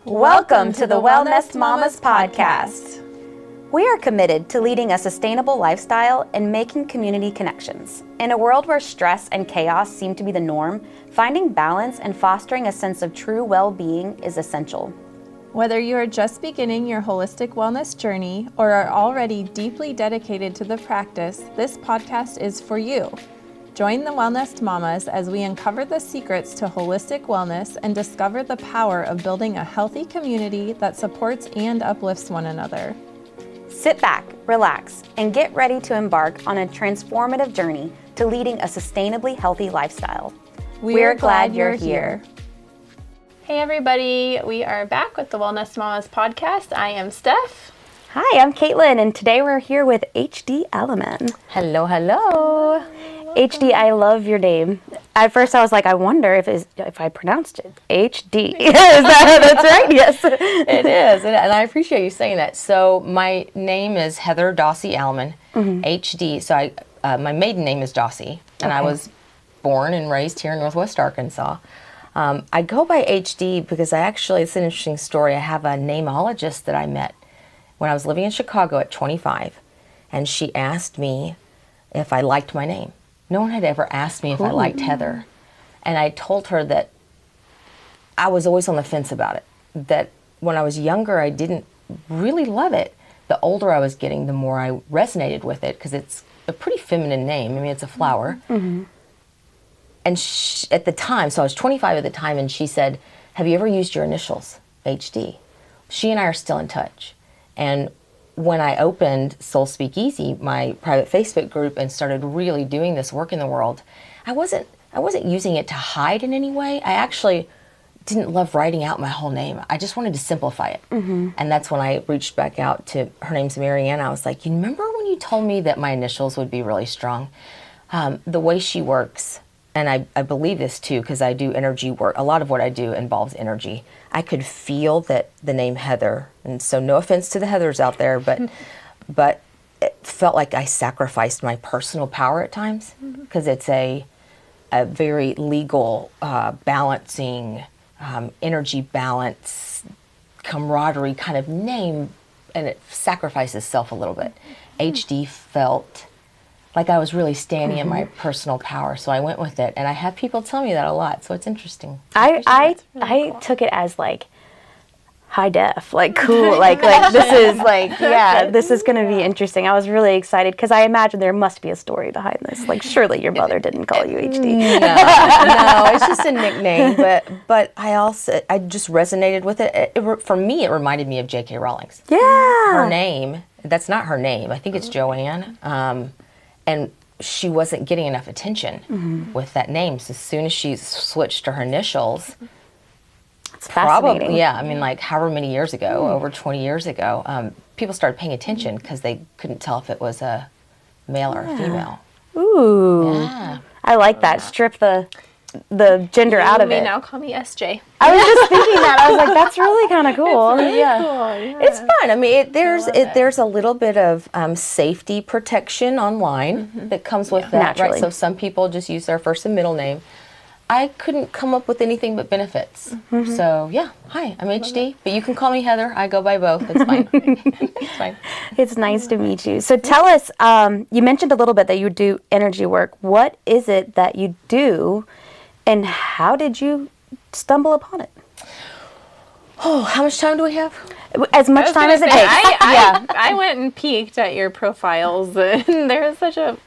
Welcome to the Wellnest Mamas podcast. We are committed to leading a sustainable lifestyle and making community connections. In a world where stress and chaos seem to be the norm, finding balance and fostering a sense of true well-being is essential. Whether you are just beginning your holistic wellness journey or are already deeply dedicated to the practice, this podcast is for you. Join the Wellnest Mamas as we uncover the secrets to holistic wellness and discover the power of building a healthy community that supports and uplifts one another. Sit back, relax, and get ready to embark on a transformative journey to leading a sustainably healthy lifestyle. We're glad you're here. Hey everybody, we are back with the Wellness Mamas podcast. I am Steph. Hi, I'm Caitlin, and today we're here with HD Alleman. Hello, hello. HD, I love your name. At first I was like, I wonder if I pronounced it HD. That's right? Yes. It is, and I appreciate you saying that. So my name is Heather Dossie Alleman, HD. So my maiden name is Dossie, and I was born and raised here in Northwest Arkansas. I go by HD because it's an interesting story. I have a nameologist that I met when I was living in Chicago at 25, and she asked me if I liked my name. No one had ever asked me if I liked Heather. And I told her that I was always on the fence about it, that when I was younger, I didn't really love it. The older I was getting, the more I resonated with it, because it's a pretty feminine name. I mean, it's a flower. Mm-hmm. And at the time, so I was 25 at the time, and she said, have you ever used your initials, HD? She and I are still in touch. And when I opened Soul Speakeasy, my private Facebook group, and started really doing this work in the world, I wasn't using it to hide in any way. I actually didn't love writing out my whole name. I just wanted to simplify it. Mm-hmm. And that's when I reached back out to, her name's Marianne. I was like, you remember when you told me that my initials would be really strong? The way she works, and I believe this too, because I do energy work. A lot of what I do involves energy. I could feel that the name Heather, and so no offense to the Heathers out there, but it felt like I sacrificed my personal power at times, because it's a very legal, balancing, energy balance, camaraderie kind of name, and it sacrifices self a little bit. HD felt like I was really standing in my personal power, so I went with it, and I have people tell me that a lot, so it's interesting. I took it as like high def, like cool, like this is like, yeah, this is going to be interesting. I was really excited because I imagine there must be a story behind this. Like, surely your mother didn't call you HD. No, it's just a nickname, but I just resonated with it. For me, it reminded me of J.K. Rowling's. Yeah. Her name, that's not her name. I think it's Joanne. And she wasn't getting enough attention with that name. So as soon as she switched to her initials, it's fascinating. Probably, yeah. I mean, like however many years ago, over 20 years ago, people started paying attention because they couldn't tell if it was a male or a female. Ooh. Yeah. I like that. Strip the gender out of it. You may now call me SJ. I was just thinking that. I was like, that's really kind of cool. It's really cool. Yeah. It's fun. I mean, there's a little bit of safety protection online that comes with that, naturally. right? So some people just use their first and middle name. I couldn't come up with anything but benefits. So yeah, hi, I'm HD, but you can call me Heather. I go by both. It's fine. It's fine. It's nice to meet you. So tell us, you mentioned a little bit that you do energy work. What is it that you do, and how did you stumble upon it? Oh, how much time do we have? As much time as it takes. I went and peeked at your profiles, and there is such a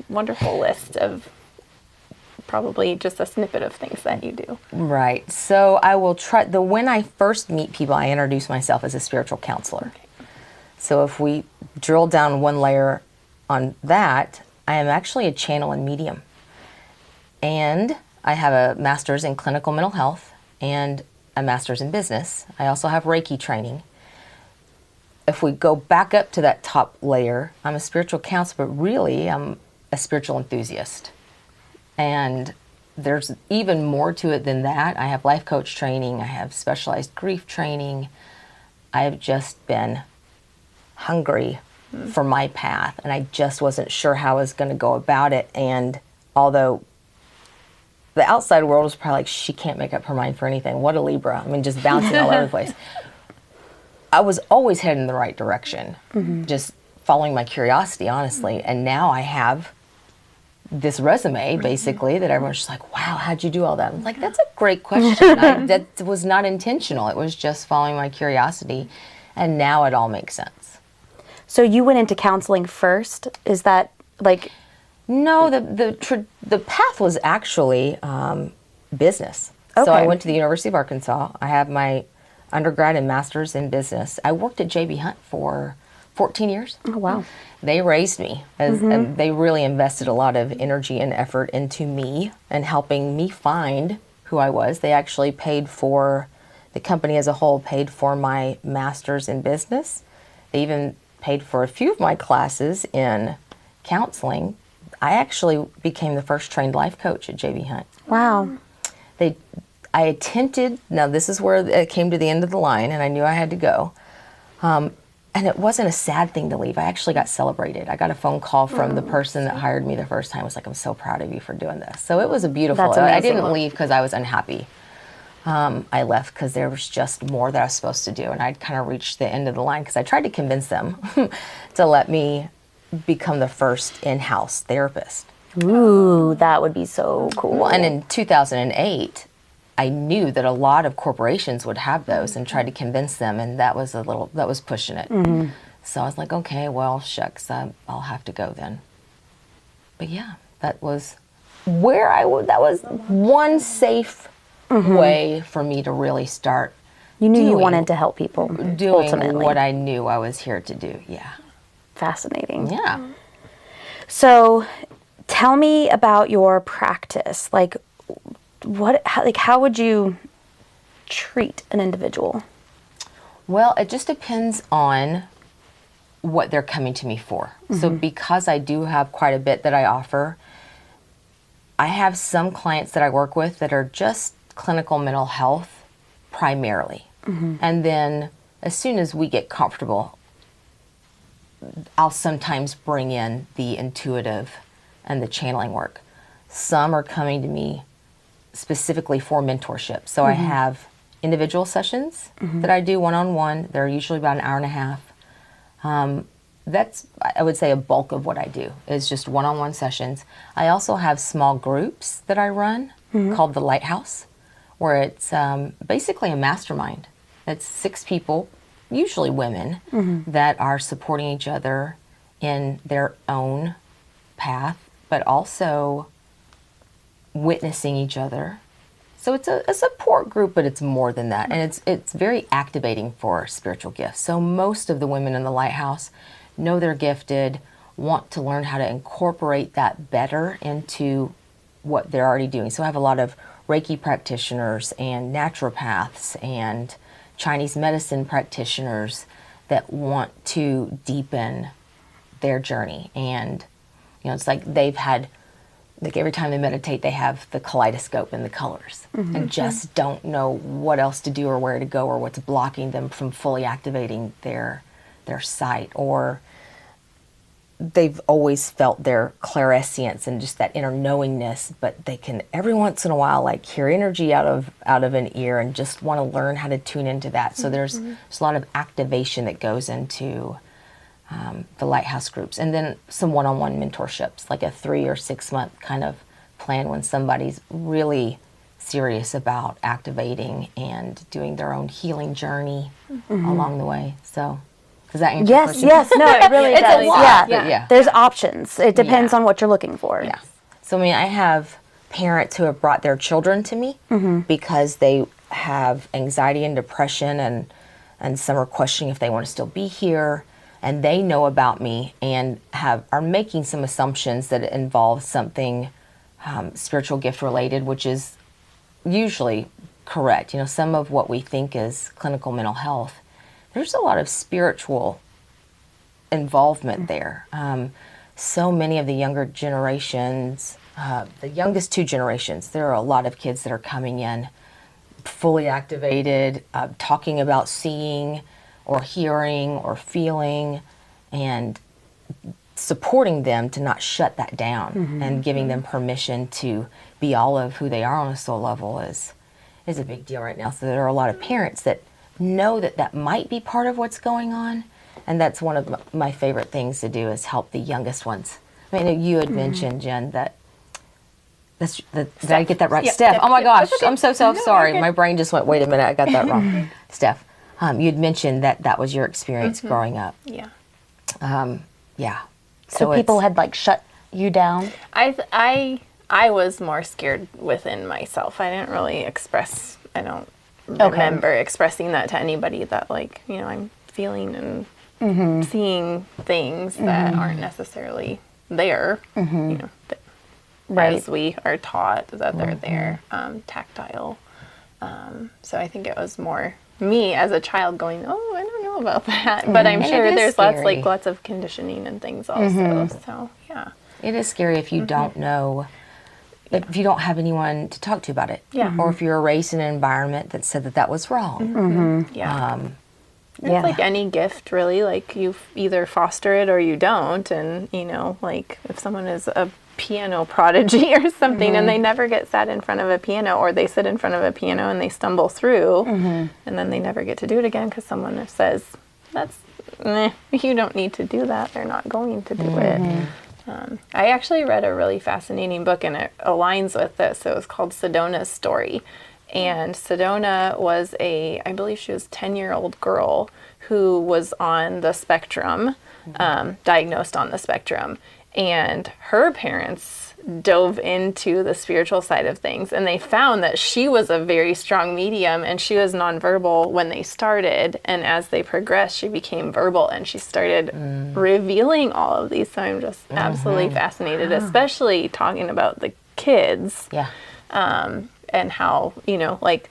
wonderful list of probably just a snippet of things that you do. Right. So I will try. When I first meet people, I introduce myself as a spiritual counselor. Okay. So if we drill down one layer on that, I am actually a channel and medium. And I have a master's in clinical mental health and a master's in business. I also have Reiki training. If we go back up to that top layer, I'm a spiritual counselor, but really I'm a spiritual enthusiast. And there's even more to it than that. I have life coach training. I have specialized grief training. I have just been hungry for my path, and I just wasn't sure how I was going to go about it. And although the outside world was probably like, she can't make up her mind for anything. What a Libra. I mean, just bouncing all over the place. I was always heading in the right direction, just following my curiosity, honestly. And now I have this resume, basically, that everyone's just like, wow, how'd you do all that? I'm like, that's a great question. That was not intentional. It was just following my curiosity. And now it all makes sense. So you went into counseling first? Is that like... No, the path was actually business. Okay. So I went to the University of Arkansas. I have my undergrad and master's in business. I worked at J.B. Hunt for 14 years. Oh, wow. They raised me. And they really invested a lot of energy and effort into me and helping me find who I was. They actually paid for, the company as a whole paid for my master's in business. They even paid for a few of my classes in counseling. I actually became the first trained life coach at J.B. Hunt. Wow. I attempted, now this is where it came to the end of the line, and I knew I had to go. And it wasn't a sad thing to leave. I actually got celebrated. I got a phone call from the person that hired me the first time. It was like, I'm so proud of you for doing this. So it was a beautiful, That's amazing. I didn't leave because I was unhappy. I left because there was just more that I was supposed to do. And I'd kind of reached the end of the line because I tried to convince them to let me become the first in-house therapist. Ooh, that would be so cool. Well, and in 2008, I knew that a lot of corporations would have those and tried to convince them, and that was pushing it. So I was like, okay, well, shucks, I'll have to go then. But yeah, that was where that was one safe way for me to really start. You knew you wanted to help people, doing ultimately. what I knew I was here to do. Yeah. Fascinating. Yeah. So tell me about your practice. Like, how would you treat an individual? Well, it just depends on what they're coming to me for. So because I do have quite a bit that I offer, I have some clients that I work with that are just clinical mental health primarily. And then as soon as we get comfortable, I'll sometimes bring in the intuitive and the channeling work. Some are coming to me specifically for mentorship. So I have individual sessions that I do one-on-one. They're usually about an hour and a half. That's, I would say, a bulk of what I do is just one-on-one sessions. I also have small groups that I run called the Lighthouse, where it's basically a mastermind. It's 6 people, usually women, that are supporting each other in their own path, but also witnessing each other. So it's a support group, but it's more than that. And it's very activating for spiritual gifts. So most of the women in the Lighthouse know they're gifted, want to learn how to incorporate that better into what they're already doing. So I have a lot of Reiki practitioners and naturopaths and Chinese medicine practitioners that want to deepen their journey. And, you know, it's like they've had, like every time they meditate, they have the kaleidoscope and the colors and just don't know what else to do or where to go or what's blocking them from fully activating their sight. Or they've always felt their clairsentience and just that inner knowingness, but they can every once in a while like hear energy out of an ear and just want to learn how to tune into that. So there's a lot of activation that goes into the Lighthouse groups, and then some one-on-one mentorships, like a 3 or 6 month kind of plan when somebody's really serious about activating and doing their own healing journey along the way. So does that answer your question? Yes, no, it really It's does. a lot, but yeah. There's options. It depends on what you're looking for. Yeah. So I mean, I have parents who have brought their children to me because they have anxiety and depression, and some are questioning if they want to still be here. And they know about me and are making some assumptions that it involves something spiritual gift related, which is usually correct. You know, some of what we think is clinical mental health, there's a lot of spiritual involvement there. So many of the younger generations, the youngest 2 generations, there are a lot of kids that are coming in fully activated, talking about seeing or hearing or feeling, and supporting them to not shut that down and giving them permission to be all of who they are on a soul level is a big deal right now. So there are a lot of parents that know that that might be part of what's going on, and that's one of my favorite things to do is help the youngest ones. I mean, you had mentioned, Jen, that did I get that right? Yeah, Steph. Steph. Oh my gosh, Okay. I'm so sorry. Okay. My brain just went, wait a minute, I got that wrong. Steph, you had mentioned that was your experience growing up. Yeah. Yeah. So people had like shut you down? I was more scared within myself. I didn't really I don't remember expressing that to anybody, that like, you know, I'm feeling and seeing things that aren't necessarily there, you know, as we are taught that they're there, tactile. So I think it was more me as a child going, oh, I don't know about that. But I'm sure there's scary. lots of conditioning and things also. So, yeah. It is scary if you don't know, if you don't have anyone to talk to about it. Yeah. Or if you're raised in an environment that said that was wrong. Yeah. It's like any gift, really. Like, you either foster it or you don't. And, you know, like, if someone is a piano prodigy or something and they never get sat in front of a piano, or they sit in front of a piano and they stumble through and then they never get to do it again because someone says, you don't need to do that. They're not going to do it. I actually read a really fascinating book, and it aligns with this. It was called Sedona's Story. And Sedona was I believe she was a 10-year-old girl who was on the spectrum, diagnosed on the spectrum. And her parents dove into the spiritual side of things, and they found that she was a very strong medium, and she was nonverbal when they started. And as they progressed, she became verbal, and she started revealing all of these. So I'm just absolutely fascinated, especially talking about the kids. Yeah. And how, you know, like,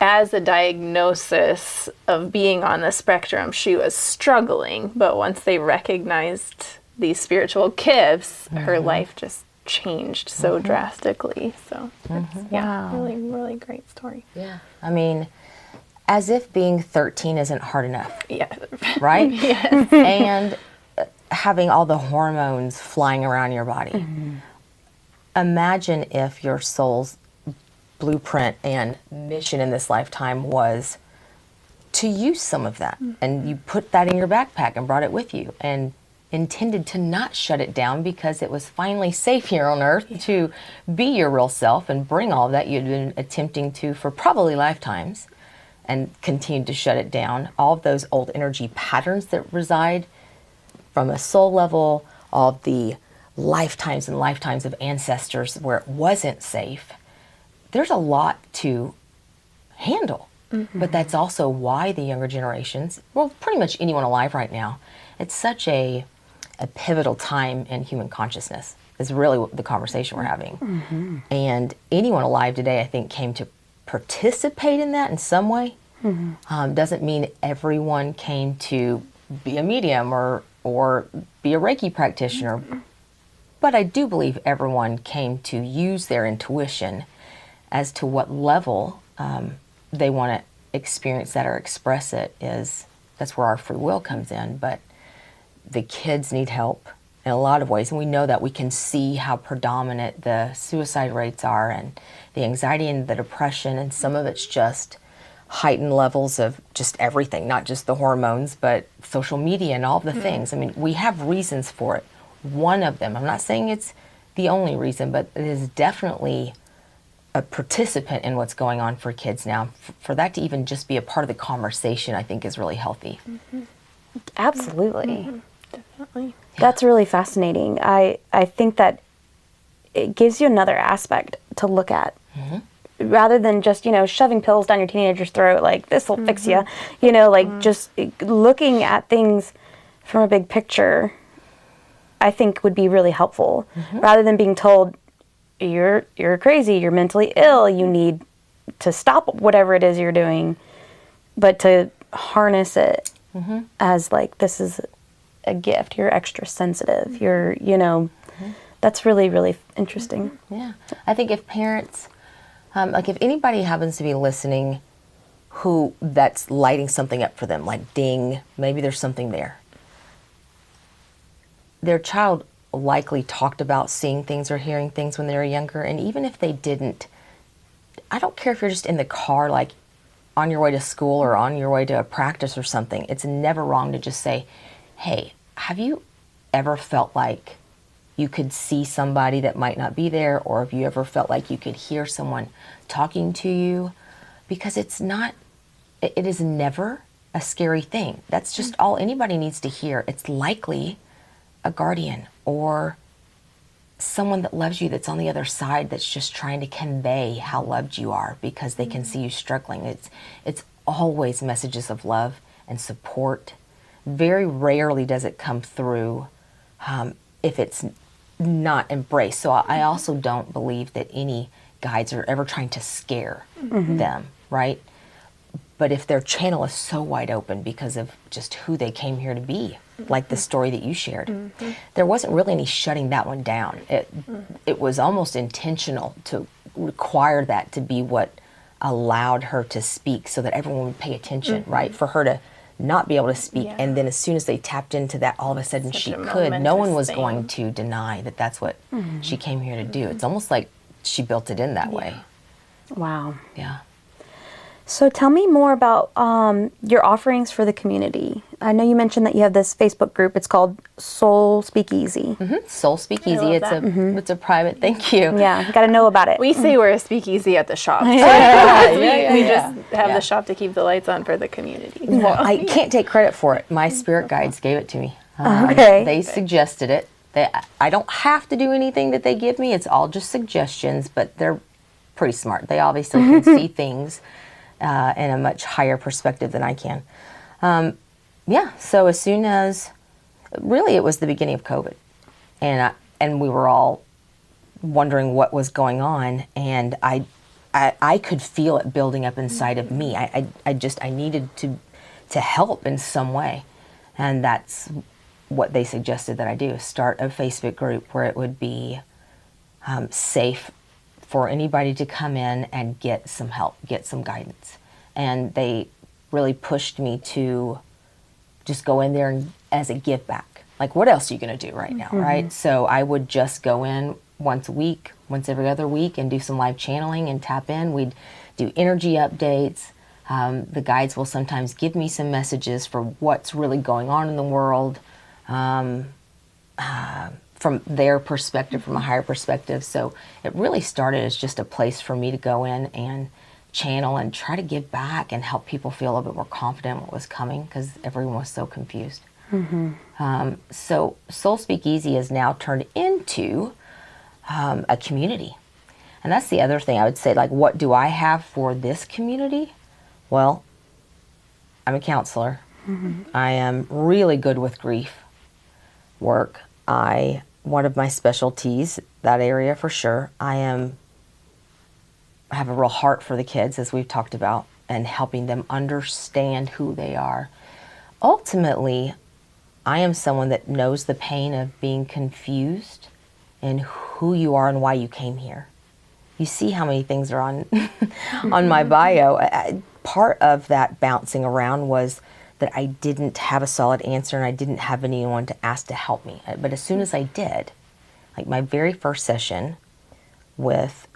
as a diagnosis of being on the spectrum, she was struggling. But once they recognized these spiritual gifts, her life just changed so drastically. So, really, really great story. Yeah. I mean, as if being 13 isn't hard enough. Yeah. Right? Yes. And having all the hormones flying around your body. Imagine if your soul's blueprint and mission in this lifetime was to use some of that, and you put that in your backpack and brought it with you and intended to not shut it down because it was finally safe here on earth to be your real self and bring all that you'd been attempting to for probably lifetimes, and continued to shut it down. All of those old energy patterns that reside from a soul level, all the lifetimes and lifetimes of ancestors where it wasn't safe. There's a lot to handle. But that's also why the younger generations, well, pretty much anyone alive right now, it's such a pivotal time in human consciousness is really what the conversation we're having. And anyone alive today, I think, came to participate in that in some way. Doesn't mean everyone came to be a medium or be a Reiki practitioner. But I do believe everyone came to use their intuition as to what level they want to experience that or express it. That's where our free will comes in. But the kids need help in a lot of ways, and we know that. We can see how predominant the suicide rates are, and the anxiety and the depression, and some of it's just heightened levels of just everything, not just the hormones, but social media and all the things. I mean, we have reasons for it. One of them, I'm not saying it's the only reason, but it is definitely a participant in what's going on for kids now. For that to even just be a part of the conversation, I think is really healthy. Absolutely. Definitely. That's really fascinating. I think that it gives you another aspect to look at. Rather than just, shoving pills down your teenager's throat, like, this will fix you. Just looking at things from a big picture, I think would be really helpful. Rather than being told, you're crazy, you're mentally ill, you need to stop whatever it is you're doing, but to harness it as, like, this is a gift, you're extra sensitive, you're, that's really, really interesting. Yeah. I think if parents, if anybody happens to be listening who that's lighting something up for them, like ding, maybe there's something there. their child likely talked about seeing things or hearing things when they were younger. And even if they didn't, I don't care if you're just in the car, like on your way to school or on your way to a practice or something. It's never wrong to just say, hey, have you ever felt like you could see somebody that might not be there? Or have you ever felt like you could hear someone talking to you? Because it is never a scary thing. That's just all anybody needs to hear. It's likely a guardian or someone that loves you that's on the other side that's just trying to convey how loved you are because they can see you struggling. It's always messages of love and support. Very rarely does it come through if it's not embraced. So I also don't believe that any guides are ever trying to scare them, right? But if their channel is so wide open because of just who they came here to be, like the story that you shared, there wasn't really any shutting that one down. It was almost intentional to require that to be what allowed her to speak so that everyone would pay attention, right? For her to not be able to speak, and then as soon as they tapped into that, all of a sudden she could. No one was going to deny that that's what she came here to do. It's almost like she built it in that way. Wow. Yeah. So tell me more about your offerings for the community. I know you mentioned that you have this Facebook group. It's called Soul Speakeasy. Soul Speakeasy. It's a private. Thank you. Yeah, got to know about it. We say we're a speakeasy at the shop. So we just have the shop to keep the lights on for the community. Well, I can't take credit for it. My spirit guides gave it to me. Okay. They suggested it. I don't have to do anything that they give me. It's all just suggestions, but they're pretty smart. They obviously can see things in a much higher perspective than I can. So as soon as, really it was the beginning of COVID, and we were all wondering what was going on, and I could feel it building up inside of me. I needed to help in some way, and that's what they suggested that I do. Start a Facebook group where it would be safe for anybody to come in and get some help, get some guidance. And they really pushed me to just go in there and, as a give back. Like, what else are you going to do right now, right? So I would just go in once a week, once every other week, and do some live channeling and tap in. We'd do energy updates. The guides will sometimes give me some messages for what's really going on in the world. From their perspective, from a higher perspective. So it really started as just a place for me to go in and channel and try to give back and help people feel a little bit more confident in what was coming because everyone was so confused. So Soul Speakeasy has now turned into a community. And that's the other thing I would say, like, what do I have for this community? Well, I'm a counselor. I am really good with grief work. One of my specialties, that area for sure. I have a real heart for the kids, as we've talked about, and helping them understand who they are. Ultimately, I am someone that knows the pain of being confused in who you are and why you came here. You see how many things are on on my bio. Part of that bouncing around was that I didn't have a solid answer and I didn't have anyone to ask to help me. But as soon as I did, like my very first session with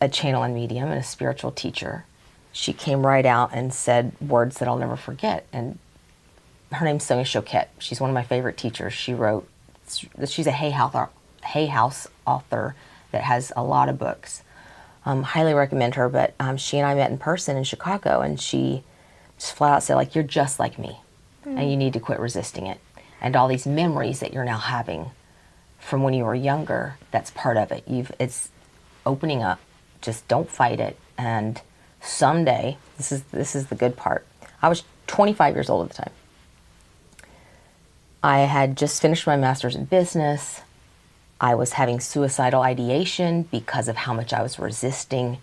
a channel and medium and a spiritual teacher, she came right out and said words that I'll never forget. And her name's Sonia Choquette. She's one of my favorite teachers. She's a Hay House author that has a lot of books. Highly recommend her, but she and I met in person in Chicago, and she just flat out said, like, you're just like me, and you need to quit resisting it. And all these memories that you're now having from when you were younger, that's part of it. It's opening up. Just don't fight it. And someday, this is the good part. I was 25 years old at the time. I had just finished my master's in business. I was having suicidal ideation because of how much I was resisting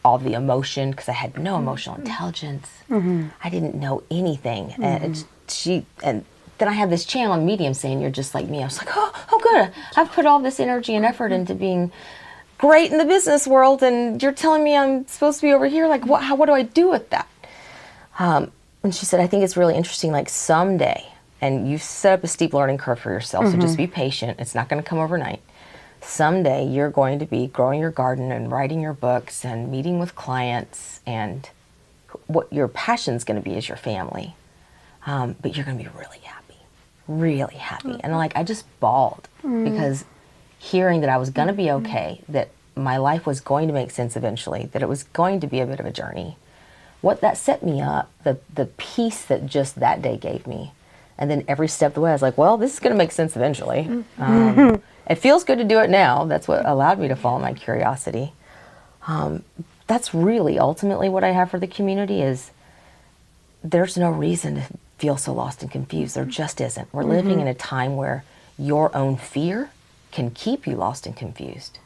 all the emotion, because I had no emotional intelligence. I didn't know anything. And then I had this channel and medium saying, you're just like me. I was like, oh good. I've put all this energy and effort into being great in the business world, and you're telling me I'm supposed to be over here? Like, what do I do with that? And she said, I think it's really interesting, like someday, and you've set up a steep learning curve for yourself, so just be patient. It's not going to come overnight. Someday you're going to be growing your garden and writing your books and meeting with clients, and what your passion's going to be is your family. But you're going to be really happy, really happy. And like, I just bawled because hearing that I was going to be okay, that my life was going to make sense eventually, that it was going to be a bit of a journey. What that set me up, the peace that just that day gave me. And then every step of the way, I was like, well, this is going to make sense eventually. It feels good to do it now. That's what allowed me to follow my curiosity. That's really ultimately what I have for the community is there's no reason to feel so lost and confused. There just isn't. We're living in a time where your own fear can keep you lost and confused.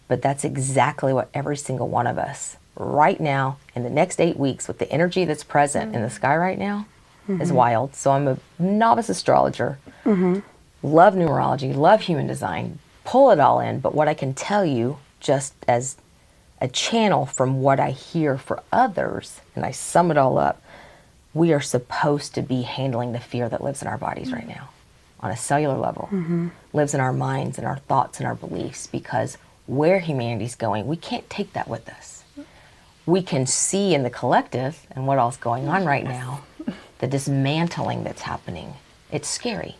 But that's exactly what every single one of us right now in the next 8 weeks with the energy that's present in the sky right now is wild. So I'm a novice astrologer, love numerology, love human design, pull it all in. But what I can tell you just as a channel from what I hear for others, and I sum it all up, we are supposed to be handling the fear that lives in our bodies right now on a cellular level, lives in our minds and our thoughts and our beliefs, because where humanity's going, we can't take that with us. We can see in the collective and what all's going on right now, the dismantling that's happening. It's scary.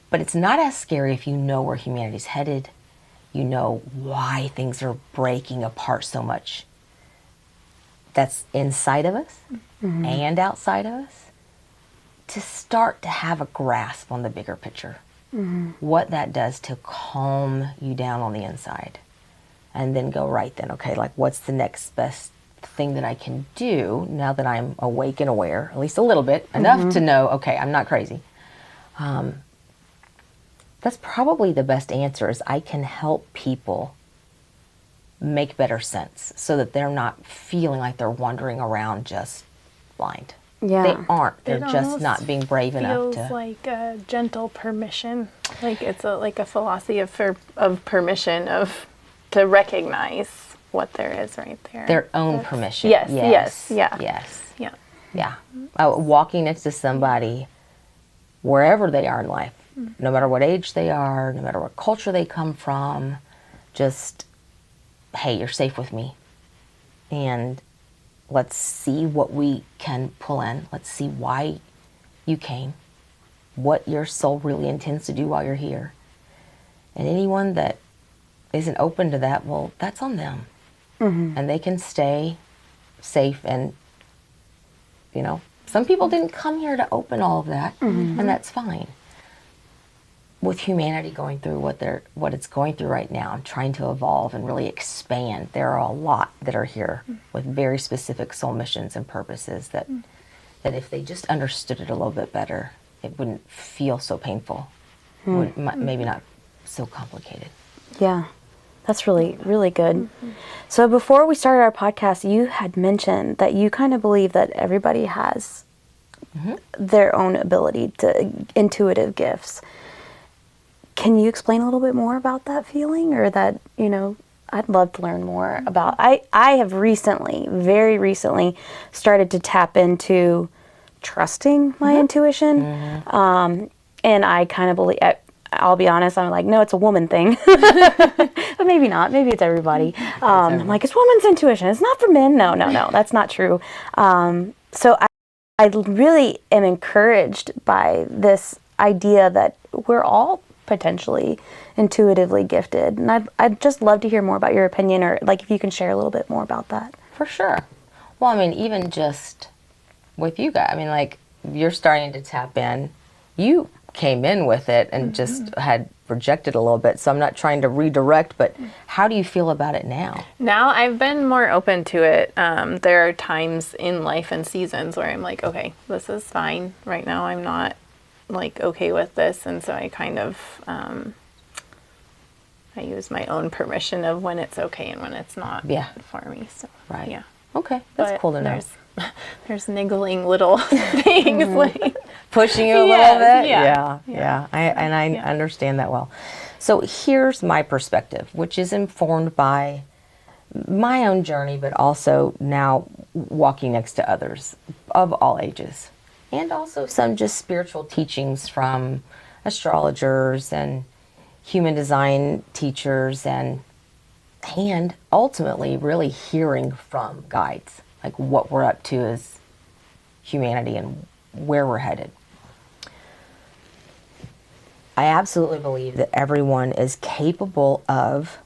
But it's not as scary if you know where humanity's headed, you know why things are breaking apart so much. That's inside of us and outside of us, to start to have a grasp on the bigger picture. What that does to calm you down on the inside. And then go, right then, okay, like what's the next best thing that I can do now that I'm awake and aware, at least a little bit, enough to know, okay, I'm not crazy. That's probably the best answer, is I can help people make better sense so that they're not feeling like they're wandering around just blind. Yeah. They aren't. They're It just almost not being brave enough to. Feels like a gentle permission. Like it's like a philosophy of permission, to recognize what there is right there. Their own permission. Yes, Yeah. yeah. Walking next to somebody, wherever they are in life, no matter what age they are, no matter what culture they come from, just, hey, you're safe with me. And let's see what we can pull in. Let's see why you came, what your soul really intends to do while you're here. And anyone that isn't open to that, well, that's on them. And they can stay safe. And, you know, some people didn't come here to open all of that, and that's fine. With humanity going through what it's going through right now and trying to evolve and really expand, there are a lot that are here with very specific soul missions and purposes that if they just understood it a little bit better, it wouldn't feel so painful, maybe not so complicated. Yeah, that's really, really good. So before we started our podcast, you had mentioned that you kind of believe that everybody has their own ability to intuitive gifts. Can you explain a little bit more about that feeling, or that, you know, I'd love to learn more about. I have recently, very recently, started to tap into trusting my intuition. And I kind of believe, I'll be honest, I'm like, no, it's a woman thing. But maybe not. Maybe it's everybody. I'm like, it's woman's intuition. It's not for men. No, that's not true. So I really am encouraged by this idea that we're all potentially intuitively gifted. And I'd just love to hear more about your opinion, or like if you can share a little bit more about that. For sure. Well, I mean, even just with you guys, I mean, like, you're starting to tap in. You came in with it and just had projected a little bit, so I'm not trying to redirect, but how do you feel about it now? Now I've been more open to it. There are times in life and seasons where I'm like, okay, this is fine. Right now I'm not like okay with this, and so I kind of I use my own permission of when it's okay and when it's not for me. So right. Okay, that's cool to know. There's niggling little things like pushing you a little bit. Yeah. I understand that well. So here's my perspective, which is informed by my own journey, but also now walking next to others of all ages. and also some just spiritual teachings from astrologers and human design teachers, and ultimately really hearing from guides, like what we're up to as humanity and where we're headed. I absolutely believe that everyone is capable of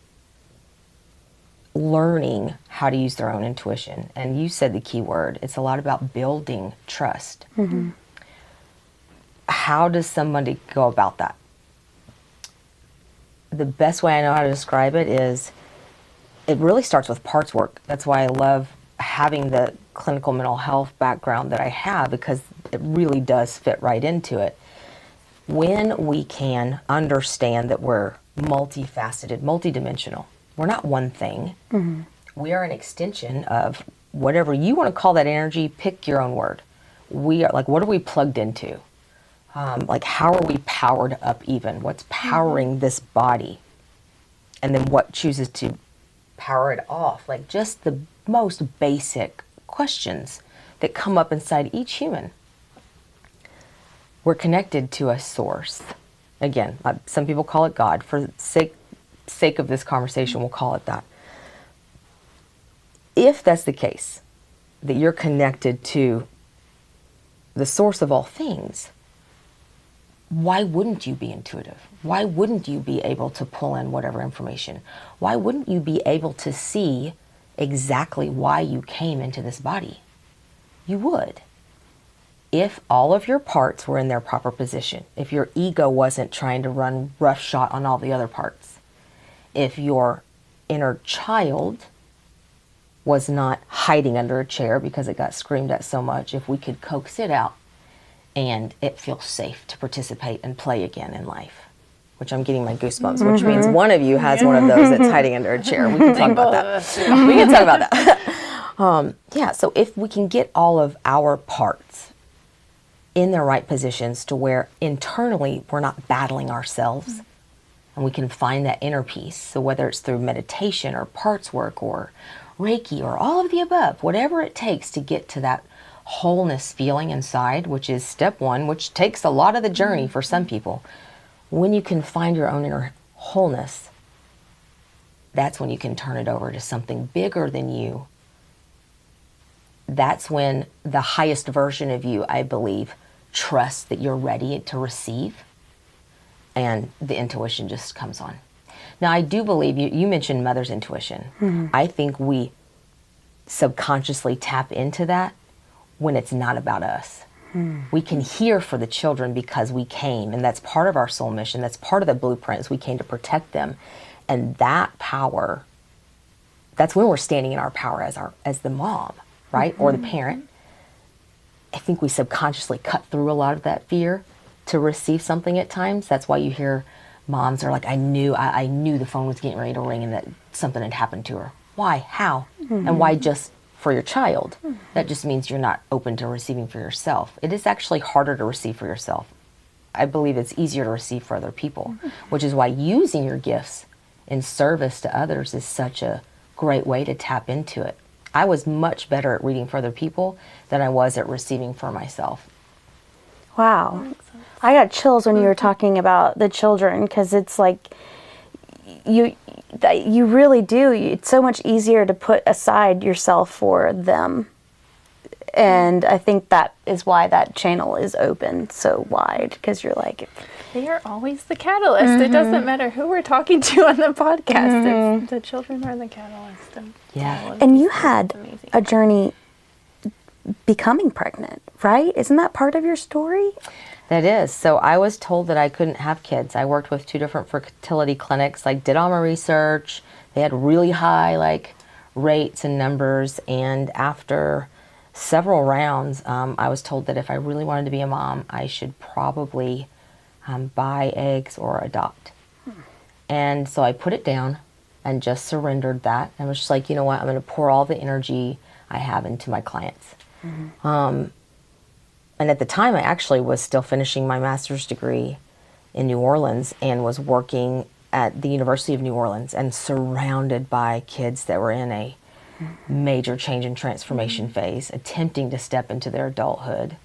learning how to use their own intuition. And you said the key word. It's a lot about building trust. Mm-hmm. How does somebody go about that? The best way I know how to describe it is it really starts with parts work. That's why I love having the clinical mental health background that I have, because it really does fit right into it. When we can understand that we're multifaceted, multidimensional, we're not one thing. Mm-hmm. We are an extension of whatever you want to call that energy. Pick your own word. We are like, what are we plugged into? Like, how are we powered up even? What's powering this body? And then what chooses to power it off? Like, just the most basic questions that come up inside each human. We're connected to a source. Again, some people call it God. For sake of this conversation, we'll call it that. If that's the case, that you're connected to the source of all things, why wouldn't you be intuitive? Why wouldn't you be able to pull in whatever information? Why wouldn't you be able to see exactly why you came into this body? You would. If all of your parts were in their proper position, if your ego wasn't trying to run roughshod on all the other parts, if your inner child was not hiding under a chair because it got screamed at so much, if we could coax it out and it feels safe to participate and play again in life, which I'm getting my goosebumps, which means one of you has one of those that's hiding under a chair. We can talk about that. We can talk about that. So if we can get all of our parts in their right positions to where internally we're not battling ourselves, and we can find that inner peace. So whether it's through meditation or parts work or Reiki or all of the above, whatever it takes to get to that wholeness feeling inside, which is step one, which takes a lot of the journey for some people. When you can find your own inner wholeness, that's when you can turn it over to something bigger than you. That's when the highest version of you, I believe, trusts that you're ready to receive, and the intuition just comes on. Now, I do believe, you mentioned mother's intuition. Mm-hmm. I think we subconsciously tap into that when it's not about us. We can hear for the children because we came, and that's part of our soul mission. That's part of the blueprint, is we came to protect them. And that power, that's when we're standing in our power as the mom, right? Mm-hmm. Or the parent. I think we subconsciously cut through a lot of that fear to receive something at times. That's why you hear moms are like, I knew the phone was getting ready to ring and that something had happened to her. Why? How? Mm-hmm. And why just for your child? Mm-hmm. That just means you're not open to receiving for yourself. It is actually harder to receive for yourself. I believe it's easier to receive for other people, mm-hmm. which is why using your gifts in service to others is such a great way to tap into it. I was much better at reading for other people than I was at receiving for myself. Wow. I got chills when you were talking about the children, because it's like you really do. It's so much easier to put aside yourself for them. And I think that is why that channel is open so wide, because you're like... They are always the catalyst. Mm-hmm. It doesn't matter who we're talking to on the podcast. Mm-hmm. The children are the catalyst. And you had a journey becoming pregnant, right? Isn't that part of your story? That is. So I was told that I couldn't have kids. I worked with 2 different fertility clinics, did all my research. They had really high rates and numbers. And after several rounds, I was told that if I really wanted to be a mom, I should probably buy eggs or adopt. And so I put it down and just surrendered that. And was just like, you know what, I'm going to pour all the energy I have into my clients. Mm-hmm. And at the time, I actually was still finishing my master's degree in New Orleans and was working at the University of New Orleans and surrounded by kids that were in a major change and transformation phase, attempting to step into their adulthood.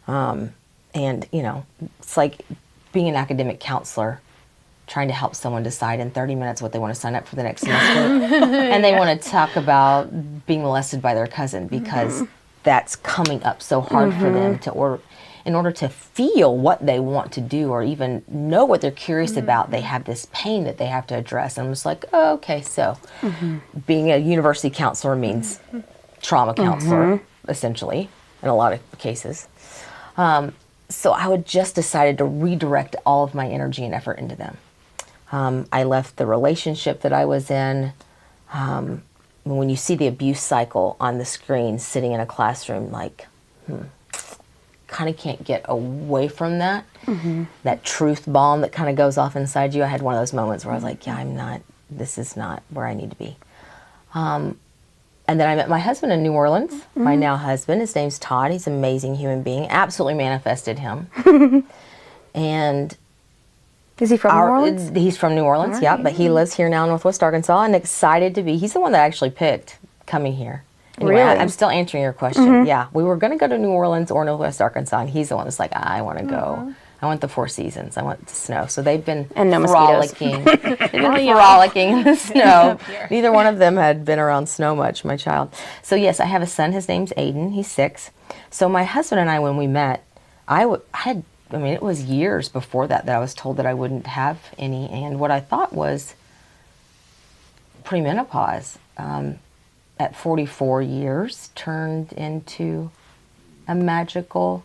And, you know, it's like being an academic counselor, trying to help someone decide in 30 minutes what they want to sign up for the next semester. And they want to talk about being molested by their cousin because that's coming up so hard for them in order to feel what they want to do or even know what they're curious about, they have this pain that they have to address. And I'm just like, oh, okay, so being a university counselor means trauma counselor, essentially, in a lot of cases. So I would just decided to redirect all of my energy and effort into them. I left the relationship that I was in. When you see the abuse cycle on the screen sitting in a classroom, like, kind of can't get away from that. That truth bomb that kind of goes off inside you. I had one of those moments where I was like, yeah, this is not where I need to be. And then I met my husband in New Orleans, my now husband. His name's Todd. He's an amazing human being. Absolutely manifested him. And is he from New Orleans? He's from New Orleans, yeah, but he lives here now in Northwest Arkansas and excited to be. He's the one that actually picked coming here. Anyway, Really? I'm still answering your question. Yeah, we were going to go to New Orleans or Northwest Arkansas, and he's the one that's like, I want to go. I want the 4 seasons. I want the snow. So they've been frolicking. They've been frolicking in the snow. Neither one of them had been around snow much, my child. So yes, I have a son. His name's Aiden. He's 6. So my husband and I, when we met, it was years before that I was told that I wouldn't have any. And what I thought was premenopause at 44 years turned into a magical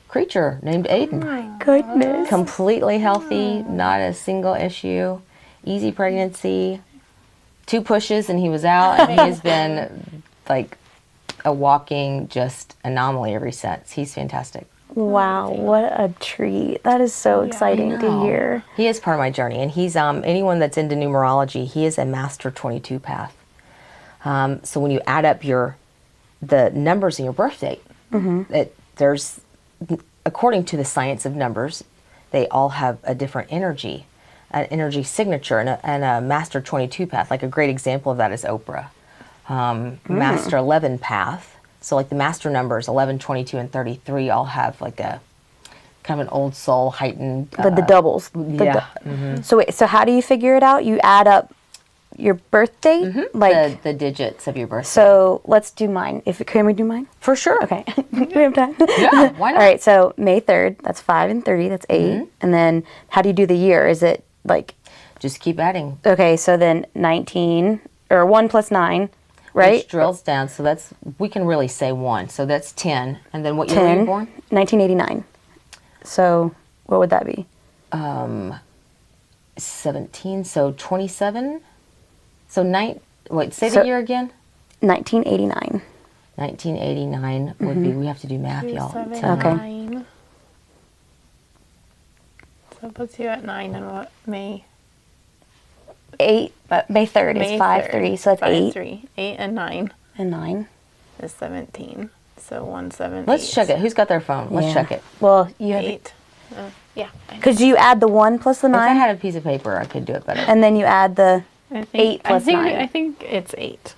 creature named Aiden. Oh my goodness. Completely healthy, not a single issue, easy pregnancy, 2 pushes and he was out, and he has been like a walking just anomaly ever since. He's fantastic. Wow, what a treat. That is so exciting to hear. He is part of my journey, and he's, anyone that's into numerology, he is a master 22 path. So when you add up the numbers in your birth date, there's, according to the science of numbers, they all have a different energy, an energy signature, and a master 22 path. Like a great example of that is Oprah. Master 11 path. So like the master numbers, 11, 22, and 33 all have like a kind of an old soul heightened. The doubles. So wait, so how do you figure it out? You add up your birth date? Like the digits of your birth date. So let's do mine. Can we do mine? For sure. Okay. We have time? Yeah, why not? All right, so May 3rd, that's 5 and 30, that's 8. And then how do you do the year? Is it like... Just keep adding. Okay, so then 19, or 1 plus 9, right? Which drills down, so we can really say 1. So that's 10. And then what year were you born? 1989. So what would that be? 17, so 27. So say the year again? 1989. 1989 would be, we have to do math, y'all. Okay. 9. So it puts you at 9 and what, May? 8, but May 3rd is 5, 3, so that's 8. 3. 8 and 9. And 9. Is 17. So 1, 7, Let's 8. check it. Who's got their phone? Let's check it. Well, you have 8. Yeah. because you add the 1 plus the If I 9, had a piece of paper, I could do it better. and then you add the I think, 8 plus 9. I think it's 8.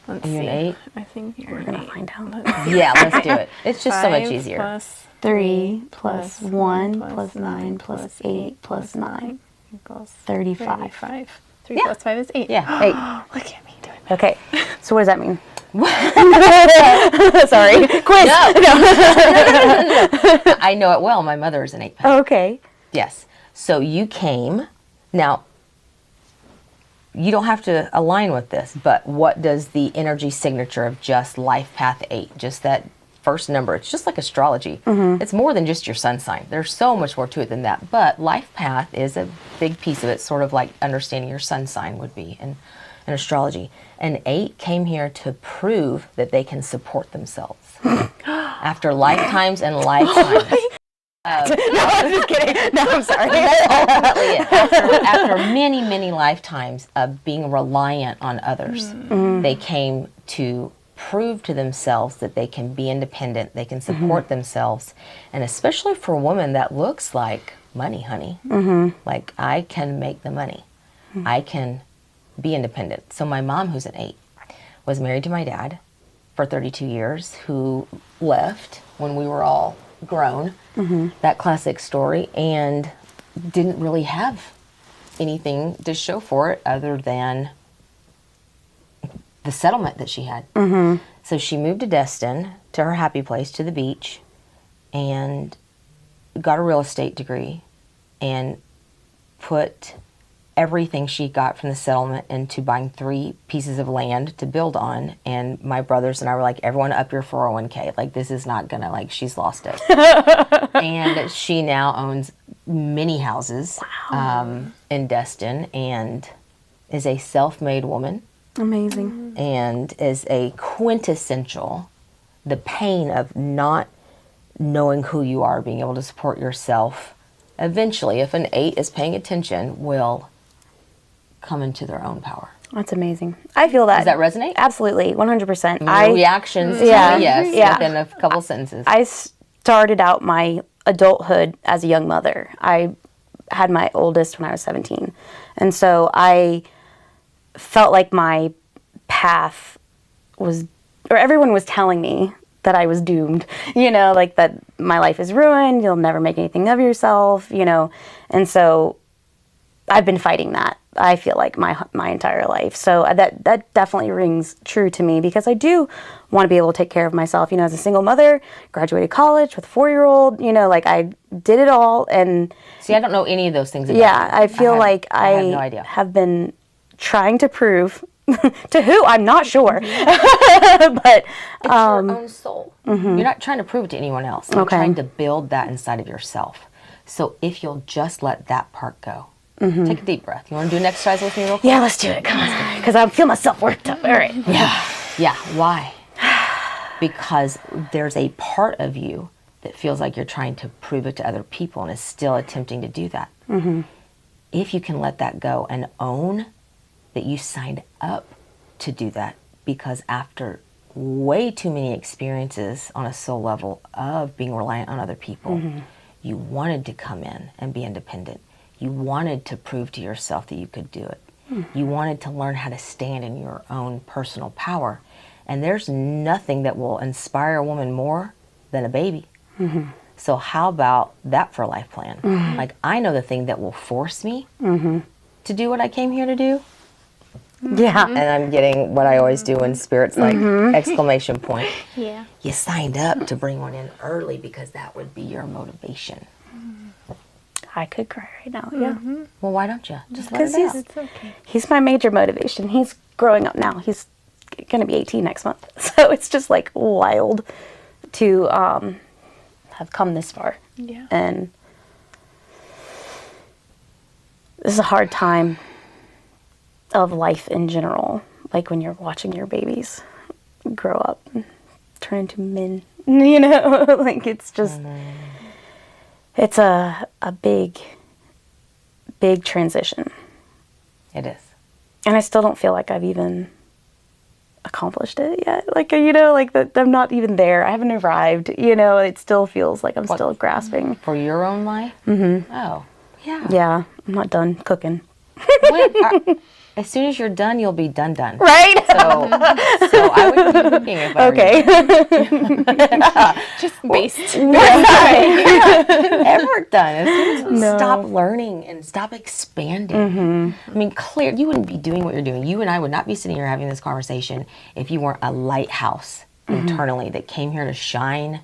Let's Are you see. an 8? I think you're We're an going to 8. find out. Yeah, let's do it. It's just so much 5 easier. Plus 3 plus 1 plus plus 9 plus 8 plus 9. equals 35. 35. 3 plus 5 is 8. Yeah. 8. Look at me doing that. Okay, so what does that mean? Sorry, quiz. No. I know it well. My mother is an 8 path. Okay. Yes. So you came. Now, you don't have to align with this, but what does the energy signature of just life path 8, just that first number, it's just like astrology. It's more than just your sun sign. There's so much more to it than that. But life path is a big piece of it, sort of like understanding your sun sign would be in astrology. And 8 came here to prove that they can support themselves after lifetimes and lifetimes. No, I'm just kidding. No, I'm sorry. Ultimately, after many, many lifetimes of being reliant on others, they came to prove to themselves that they can be independent, they can support themselves, and especially for a woman that looks like money, honey. Like, I can make the money. I can be independent. So my mom, who's an 8, was married to my dad for 32 years, who left when we were all grown, that classic story, and didn't really have anything to show for it other than the settlement that she had. So she moved to Destin, to her happy place, to the beach, and got a real estate degree and put everything she got from the settlement into buying 3 pieces of land to build on. And my brothers and I were like, everyone up your 401k. Like, this is not gonna, like, she's lost it. And she now owns many houses in Destin and is a self-made woman. Amazing. And is a quintessential, the pain of not knowing who you are, being able to support yourself, eventually, if an 8 is paying attention, will come into their own power. That's amazing. I feel that. Does that resonate? Absolutely, 100%. Your reactions to yes within a couple sentences. I started out my adulthood as a young mother. I had my oldest when I was 17. And so I felt like my path was, or everyone was telling me that I was doomed, like that my life is ruined, you'll never make anything of yourself, and so I've been fighting that, I feel like, my entire life. So that definitely rings true to me, because I do want to be able to take care of myself, as a single mother, graduated college with a 4-year-old, like I did it all. And see, I don't know any of those things about you. I feel I have no idea. have been trying to prove to who, I'm not sure. But it's your own soul. You're not trying to prove it to anyone else. You're trying to build that inside of yourself. So if you'll just let that part go, take a deep breath. You want to do an exercise with me real quick? Yeah, let's do it. Come on, because I feel myself worked up. All right. Yeah. Why? Because there's a part of you that feels like you're trying to prove it to other people and is still attempting to do that. If you can let that go and own that you signed up to do that, because after way too many experiences on a soul level of being reliant on other people, you wanted to come in and be independent. You wanted to prove to yourself that you could do it. You wanted to learn how to stand in your own personal power. And there's nothing that will inspire a woman more than a baby. So how about that for a life plan? Like, I know the thing that will force me to do what I came here to do. Yeah. And I'm getting what I always do when Spirit's like, exclamation point. Yeah. You signed up to bring one in early because that would be your motivation. I could cry right now. Yeah. Well, why don't you? Just let it out. It's okay. He's my major motivation. He's growing up now. He's going to be 18 next month. So it's just like wild to have come this far. Yeah. And this is a hard time of life in general. Like when you're watching your babies grow up and turn into men, like it's just, it's a big transition. It is. And I still don't feel like I've even accomplished it yet. Like, like that I'm not even there. I haven't arrived, it still feels like I'm still grasping. For your own life? Oh, yeah. Yeah, I'm not done cooking. As soon as you're done, you'll be done. Right? So I would be cooking if I were you. Just based. Ever done. As soon as you stop learning and stop expanding. I mean, clear, you wouldn't be doing what you're doing. You and I would not be sitting here having this conversation if you weren't a lighthouse internally that came here to shine.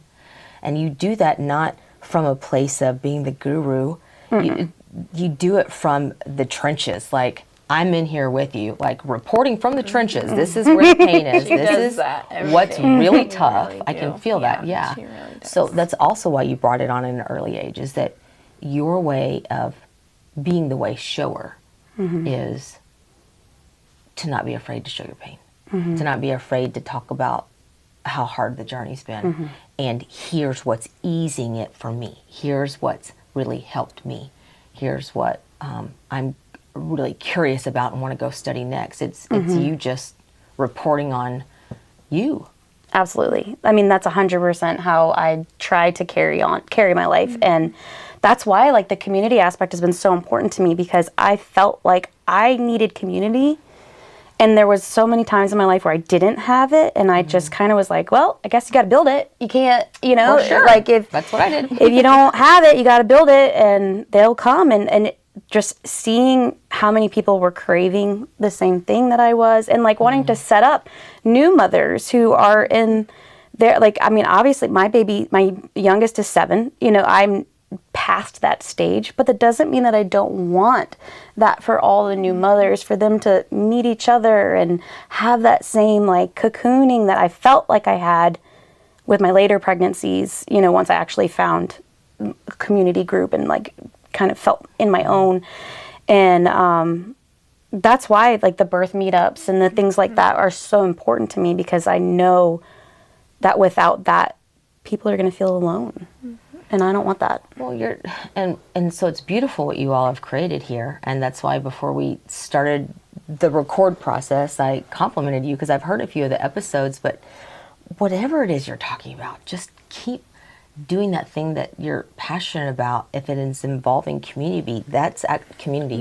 And you do that not from a place of being the guru. You do it from the trenches. Like, I'm in here with you, like reporting from the trenches. This is where the pain is. This is what's really tough. Really I can feel that, yeah. She really does. So that's also why you brought it on in an early age, is that your way of being the way shower is to not be afraid to show your pain, to not be afraid to talk about how hard the journey's been. And here's what's easing it for me. Here's what's really helped me. Here's what I'm really curious about and want to go study next. It's you just reporting on you. Absolutely. I mean, that's 100% how I try to carry my life. And that's why, like, the community aspect has been so important to me, because I felt like I needed community And there was so many times in my life where I didn't have it, and I just kind of was like, well, I guess you got to build it. You can't, For sure. like if That's what I did. if you don't have it, you got to build it, and they'll come. And just seeing how many people were craving the same thing that I was, and like wanting to set up new mothers who are in there. Like, I mean, obviously my youngest is 7. I'm past that stage, but that doesn't mean that I don't want that for all the new mothers, for them to meet each other and have that same like cocooning that I felt like I had with my later pregnancies, once I actually found a community group and like kind of felt in my own. And that's why like the birth meetups and the things like that are so important to me, because I know that without that, people are going to feel alone. And I don't want that. Well, and so it's beautiful what you all have created here. And that's why before we started the record process, I complimented you, because I've heard a few of the episodes, but whatever it is you're talking about, just keep doing that thing that you're passionate about. If it is involving community,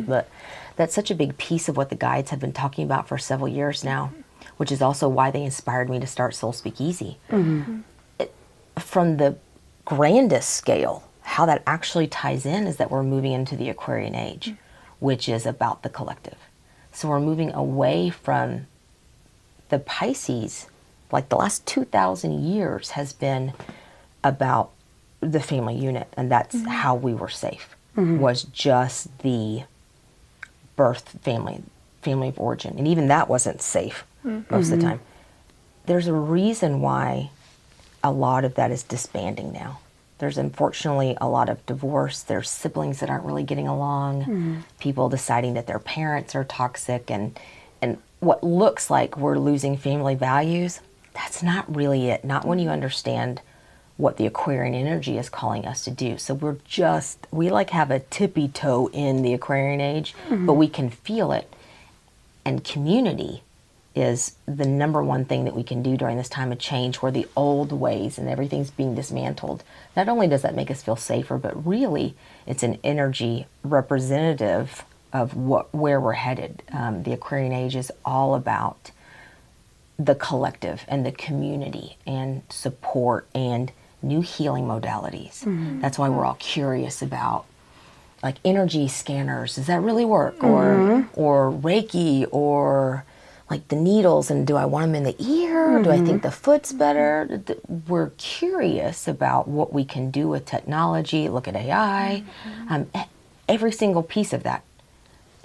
but that's such a big piece of what the guides have been talking about for several years now, which is also why they inspired me to start Soul Speak Easy. From the grandest scale, how that actually ties in is that we're moving into the Aquarian age, which is about the collective. So we're moving away from the Pisces. Like the last 2,000 years has been about the family unit, and that's how we were safe, was just the birth family of origin. And even that wasn't safe most of the time. There's a reason why a lot of that is disbanding now. There's unfortunately a lot of divorce. There's siblings that aren't really getting along. People deciding that their parents are toxic, and what looks like we're losing family values, that's not really it. Not when you understand what the Aquarian energy is calling us to do. So we like have a tippy toe in the Aquarian age, but we can feel it. And community is the number one thing that we can do during this time of change, where the old ways and everything's being dismantled. Not only does that make us feel safer, but really it's an energy representative of where we're headed. The Aquarian age is all about the collective and the community and support and new healing modalities. That's why we're all curious about like energy scanners. Does that really work? Or Reiki, or like the needles, and do I want them in the ear? Do I think the foot's better? We're curious about what we can do with technology. Look at AI. Every single piece of that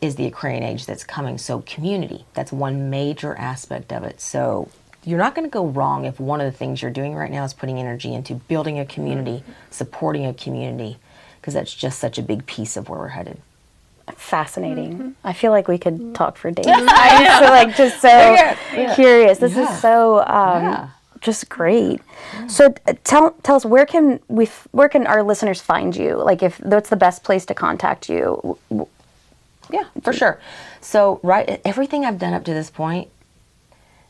is the Aquarian age that's coming. So community, that's one major aspect of it. So you're not going to go wrong if one of the things you're doing right now is putting energy into building a community, supporting a community, because that's just such a big piece of where we're headed. Fascinating. I feel like we could talk for days. I'm so, like, just so curious. This is so just great. So tell us, where can our listeners find you? Like, what's the best place to contact you? Yeah, for sure. So everything I've done up to this point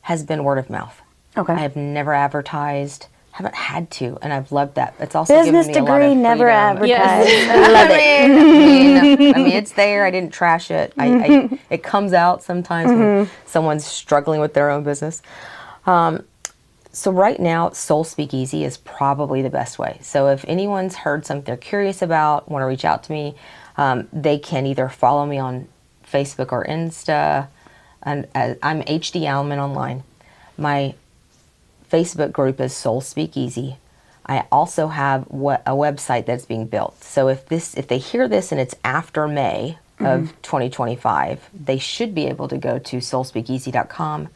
has been word of mouth. Okay. I have never advertised. Haven't had to, and I've loved that. It's also business given me a lot degree, of never advertised. Yes. I love it. I mean, it's there. I didn't trash it. It comes out sometimes when someone's struggling with their own business. So right now, Soul Speak Easy is probably the best way. So if anyone's heard something they're curious about, want to reach out to me, they can either follow me on Facebook or Insta. And I'm HD Alleman online. My Facebook group is Soul Speak Easy. I also have a website that's being built. So if they hear this and it's after May of 2025, they should be able to go to soulspeakeasy.com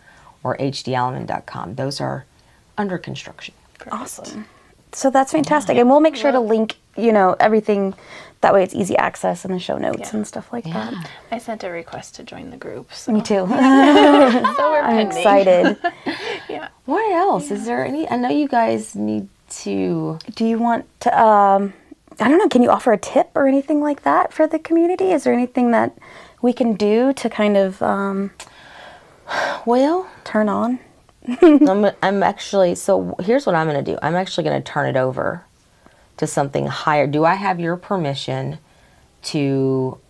or hdalleman.com. Those are under construction. Awesome. So that's fantastic. And we'll make sure to link, everything. That way it's easy access in the show notes and stuff like that. I sent a request to join the group. So. Me too. So we're I'm excited. What else? Is there any? I know you guys need to. Do you want to, I don't know, can you offer a tip or anything like that for the community? Is there anything that we can do to kind of, turn on? I'm actually, so here's what I'm going to do. I'm actually going to turn it over to something higher. Do I have your permission to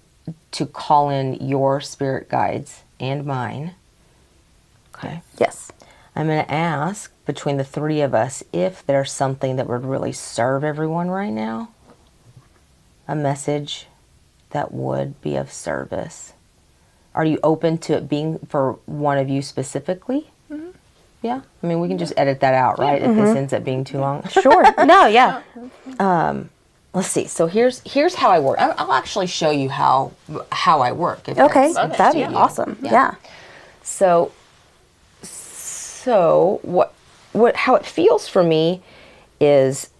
call in your spirit guides and mine Okay. Yes. I'm going to ask between the three of us if there's something that would really serve everyone right now. A message that would be of service. Are you open to it being for one of you specifically? Mm-hmm. Yeah? I mean, we can just edit that out, right? If this ends up being too long. Sure. No, yeah. Let's see. So here's how I work. I'll actually show you how I work. If Okay. that's That'd be to you. awesome. Yeah. Yeah. So how it feels for me is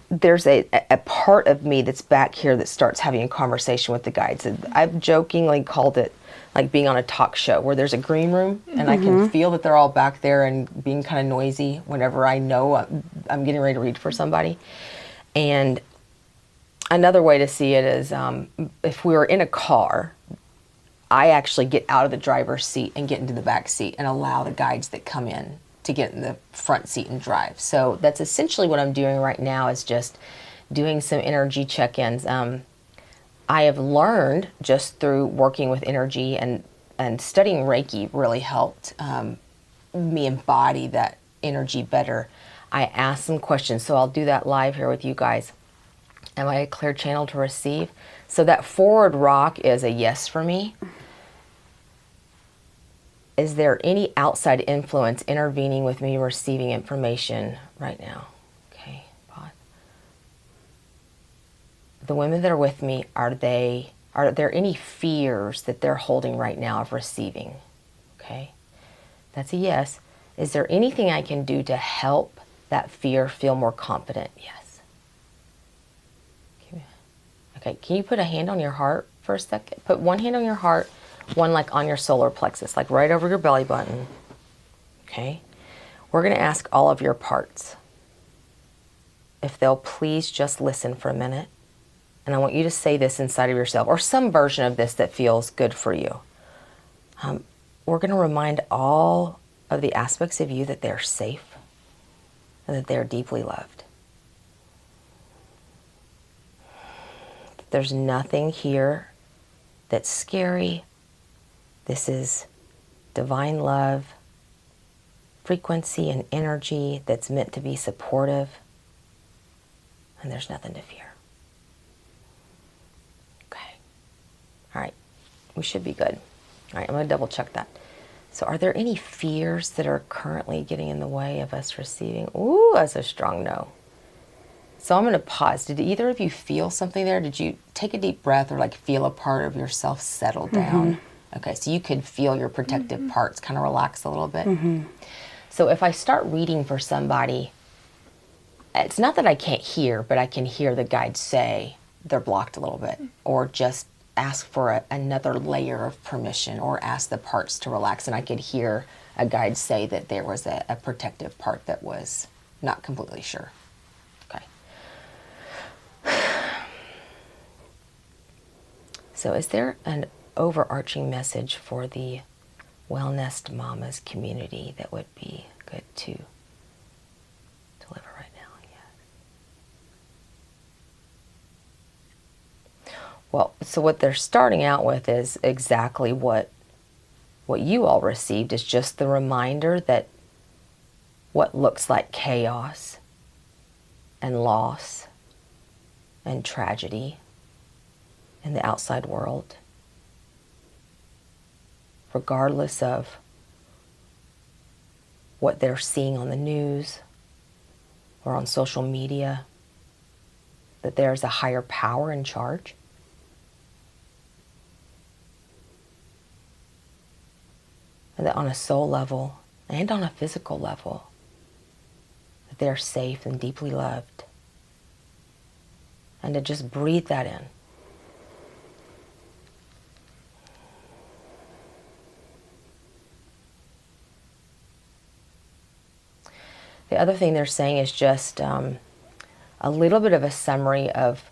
there's a part of me that's back here that starts having a conversation with the guides. I've jokingly called it like being on a talk show where there's a green room and I can feel that they're all back there and being kind of noisy whenever I know I'm getting ready to read for somebody. And another way to see it is if we were in a car, I actually get out of the driver's seat and get into the back seat and allow the guides that come in to get in the front seat and drive. So that's essentially what I'm doing right now, is just doing some energy check-ins. I have learned just through working with energy and studying Reiki really helped me embody that energy better. I ask some questions, so I'll do that live here with you guys. Am I a clear channel to receive? So that forward rock is a yes for me. Is there any outside influence intervening with me receiving information right now? Okay, pause. The women that are with me, are there any fears that they're holding right now of receiving? Okay, that's a yes. Is there anything I can do to help that fear feel more confident? Yes. Okay, can you put a hand on your heart for a second? Put one hand on your heart, one like on your solar plexus, like right over your belly button. Okay, we're going to ask all of your parts if they'll please just listen for a minute. And I want you to say this inside of yourself, or some version of this that feels good for you. We're going to remind all of the aspects of you that they're safe and that they're deeply loved. There's nothing here that's scary. This is divine love, frequency and energy that's meant to be supportive, and there's nothing to fear. Okay. All right. We should be good. All right, I'm going to double check that. So are there any fears that are currently getting in the way of us receiving? Ooh, that's a strong no. So I'm going to pause. Did either of you feel something there? Did you take a deep breath or like feel a part of yourself settle down? Okay, so you could feel your protective parts kind of relax a little bit. So if I start reading for somebody, it's not that I can't hear, but I can hear the guide say they're blocked a little bit, or just ask for another layer of permission, or ask the parts to relax. And I could hear a guide say that there was a protective part that was not completely sure. So is there an overarching message for the Wellnest Mamas community that would be good to deliver right now? Yeah. Well, so what they're starting out with is exactly what you all received, is just the reminder that what looks like chaos and loss and tragedy in the outside world, regardless of what they're seeing on the news or on social media, that there's a higher power in charge. And that on a soul level and on a physical level, that they're safe and deeply loved. And to just breathe that in. The other thing they're saying is just a little bit of a summary of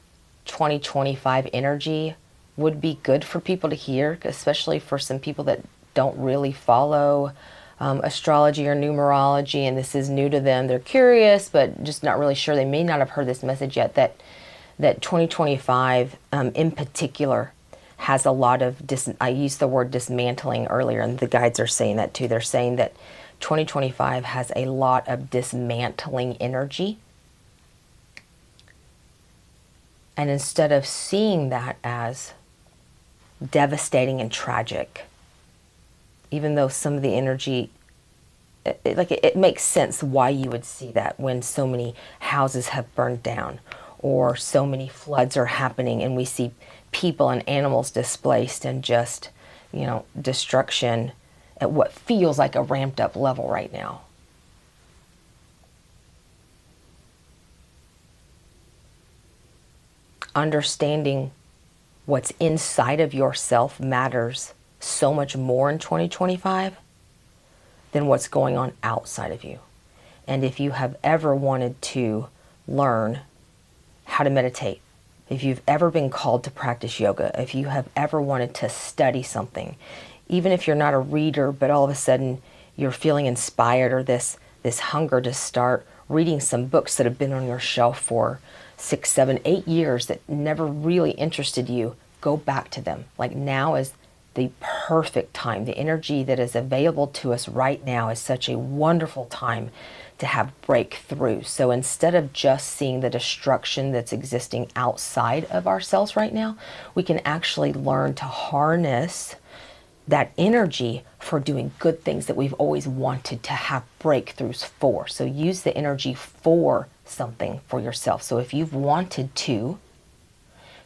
2025 energy would be good for people to hear, especially for some people that don't really follow astrology or numerology, and this is new to them. They're curious, but just not really sure. They may not have heard this message yet, that 2025 in particular has a lot of, I used the word dismantling earlier, and the guides are saying that too. They're saying that 2025 has a lot of dismantling energy. And instead of seeing that as devastating and tragic, even though some of the energy, it makes sense why you would see that when so many houses have burned down or so many floods are happening and we see people and animals displaced and just, destruction at what feels like a ramped up level right now. Understanding what's inside of yourself matters so much more in 2025 than what's going on outside of you. And if you have ever wanted to learn how to meditate, if you've ever been called to practice yoga, if you have ever wanted to study something, even if you're not a reader, but all of a sudden you're feeling inspired or this hunger to start reading some books that have been on your shelf for 6, 7, 8 years that never really interested you, go back to them. Like now is the perfect time. The energy that is available to us right now is such a wonderful time to have breakthrough. So instead of just seeing the destruction that's existing outside of ourselves right now, we can actually learn to harness that energy for doing good things that we've always wanted to have breakthroughs for. So use the energy for something for yourself. So if you've wanted to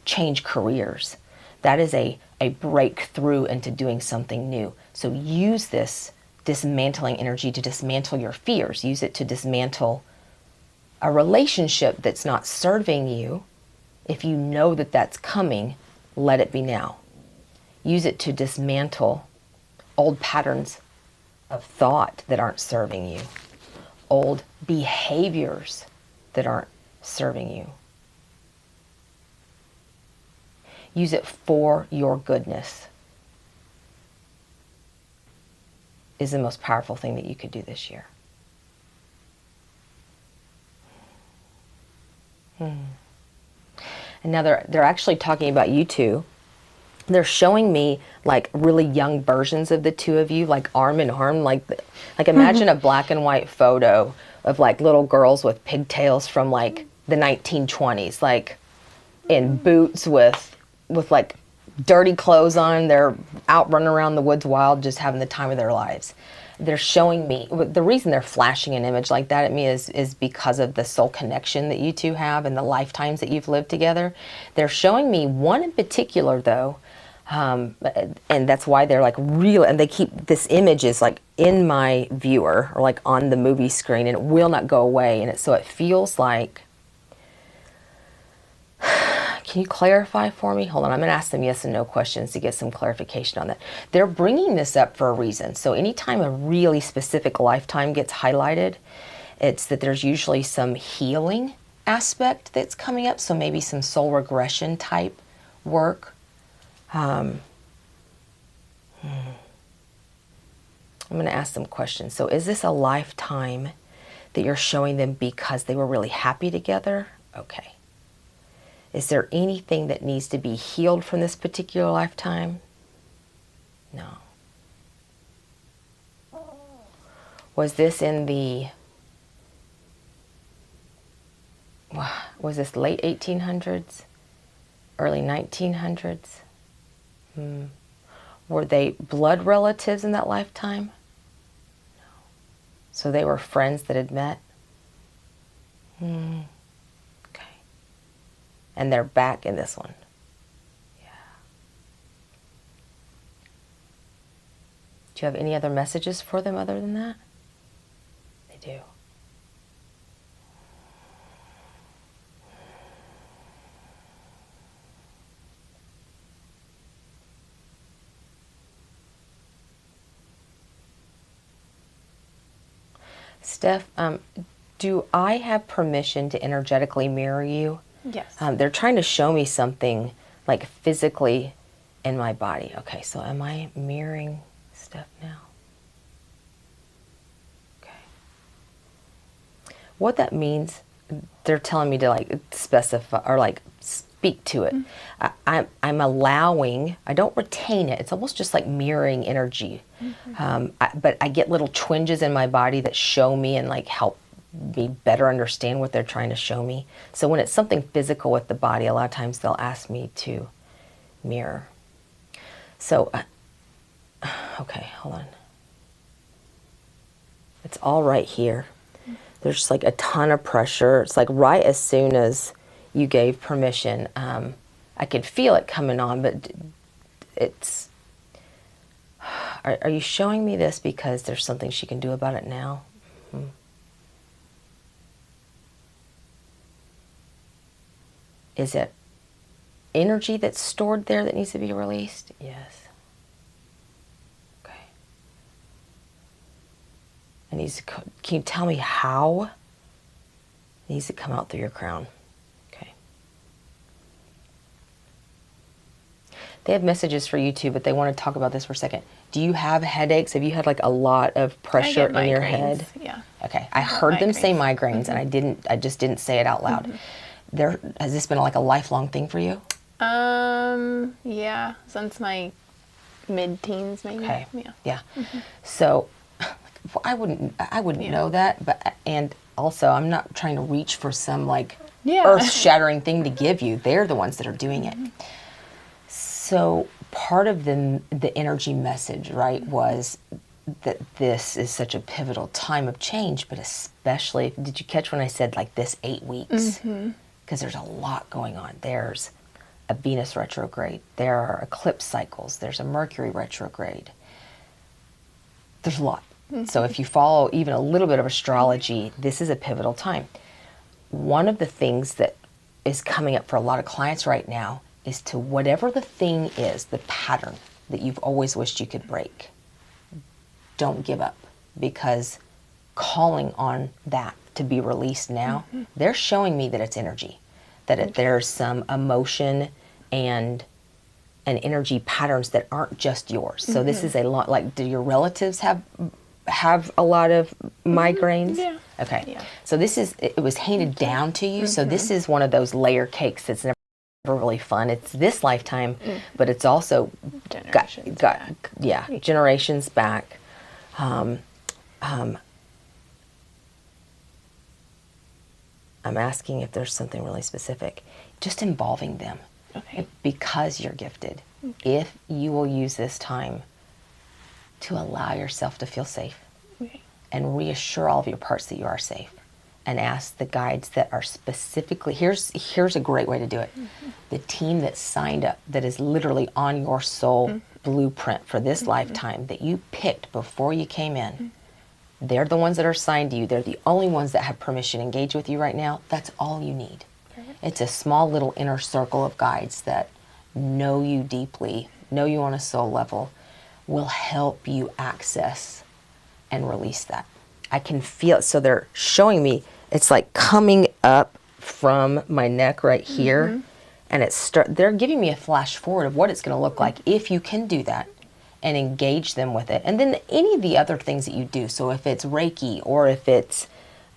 change careers, that is a breakthrough into doing something new. So use this dismantling energy to dismantle your fears. Use it to dismantle a relationship that's not serving you. If you know that that's coming, let it be now. Use it to dismantle old patterns of thought that aren't serving you, old behaviors that aren't serving you. Use it for your goodness is the most powerful thing that you could do this year. And now they're actually talking about you two. They're showing me like really young versions of the two of you, like arm in arm, like imagine a black and white photo of like little girls with pigtails from like the 1920s, like in boots with like dirty clothes on. They're out running around the woods wild, just having the time of their lives. They're showing me, the reason they're flashing an image like that at me is because of the soul connection that you two have and the lifetimes that you've lived together. They're showing me one in particular though, and that's why they're like real, and they keep, this image is like in my viewer or like on the movie screen and it will not go away. And so it feels like, can you clarify for me? Hold on, I'm going to ask them yes and no questions to get some clarification on that. They're bringing this up for a reason. So anytime a really specific lifetime gets highlighted, it's that there's usually some healing aspect that's coming up. So maybe some soul regression type work. I'm going to ask them questions. So is this a lifetime that you're showing them because they were really happy together? Okay. Is there anything that needs to be healed from this particular lifetime? No. Was this in the, was this late 1800s? Early 1900s? Were they blood relatives in that lifetime? No. So they were friends that had met? And they're back in this one. Yeah. Do you have any other messages for them other than that? They do. Steph, do I have permission to energetically mirror you? Yes. They're trying to show me something like physically in my body. Okay, so am I mirroring Steph now? Okay. What that means, they're telling me to like specify or like speak to it. I'm allowing, I don't retain it. It's almost just like mirroring energy. But I get little twinges in my body that show me and like help me better understand what they're trying to show me. So when it's something physical with the body, a lot of times they'll ask me to mirror. So, okay, hold on. It's all right here. There's just like a ton of pressure. It's like right as soon as you gave permission, I could feel it coming on, but it's, are you showing me this because there's something she can do about it now? Is it energy that's stored there that needs to be released? Yes. Okay. It needs to, can you tell me how? It needs to come out through your crown. Okay. They have messages for you too, but they want to talk about this for a second. Do you have headaches? Have you had like a lot of pressure in your head? Yeah. Okay. I heard them say migraines, and I just didn't say it out loud. Has this been like a lifelong thing for you? Yeah, since my mid-teens maybe. Okay. Yeah. So I wouldn't know that, but and also I'm not trying to reach for some like earth-shattering thing to give you. They're the ones that are doing it. So part of the energy message, right, was that this is such a pivotal time of change, but especially, did you catch when I said like this 8 weeks? Because there's a lot going on. There's a Venus retrograde. There are eclipse cycles. There's a Mercury retrograde. There's a lot. So if you follow even a little bit of astrology, this is a pivotal time. One of the things that is coming up for a lot of clients right now is to whatever the thing is, the pattern that you've always wished you could break, don't give up, because calling on that to be released now, they're showing me that it's energy, that there's some emotion and energy patterns that aren't just yours. So this is a lot, like, do your relatives have a lot of migraines? Yeah. Okay. Yeah. So this is, it was handed down to you. So this is one of those layer cakes that's never really fun. It's this lifetime, but it's also Generations back. generations back. I'm asking if there's something really specific, just involving them. Okay. Because you're gifted. If you will use this time to allow yourself to feel safe and reassure all of your parts that you are safe, and ask the guides that are specifically, here's a great way to do it. The team that signed up, that is literally on your soul blueprint for this lifetime that you picked before you came in, they're the ones that are assigned to you. They're the only ones that have permission to engage with you right now. That's all you need. It's a small little inner circle of guides that know you deeply, know you on a soul level, will help you access and release that. I can feel it. So they're showing me, it's like coming up from my neck right here, and they're giving me a flash forward of what it's going to look like if you can do that and engage them with it. And then any of the other things that you do. So if it's Reiki or if it's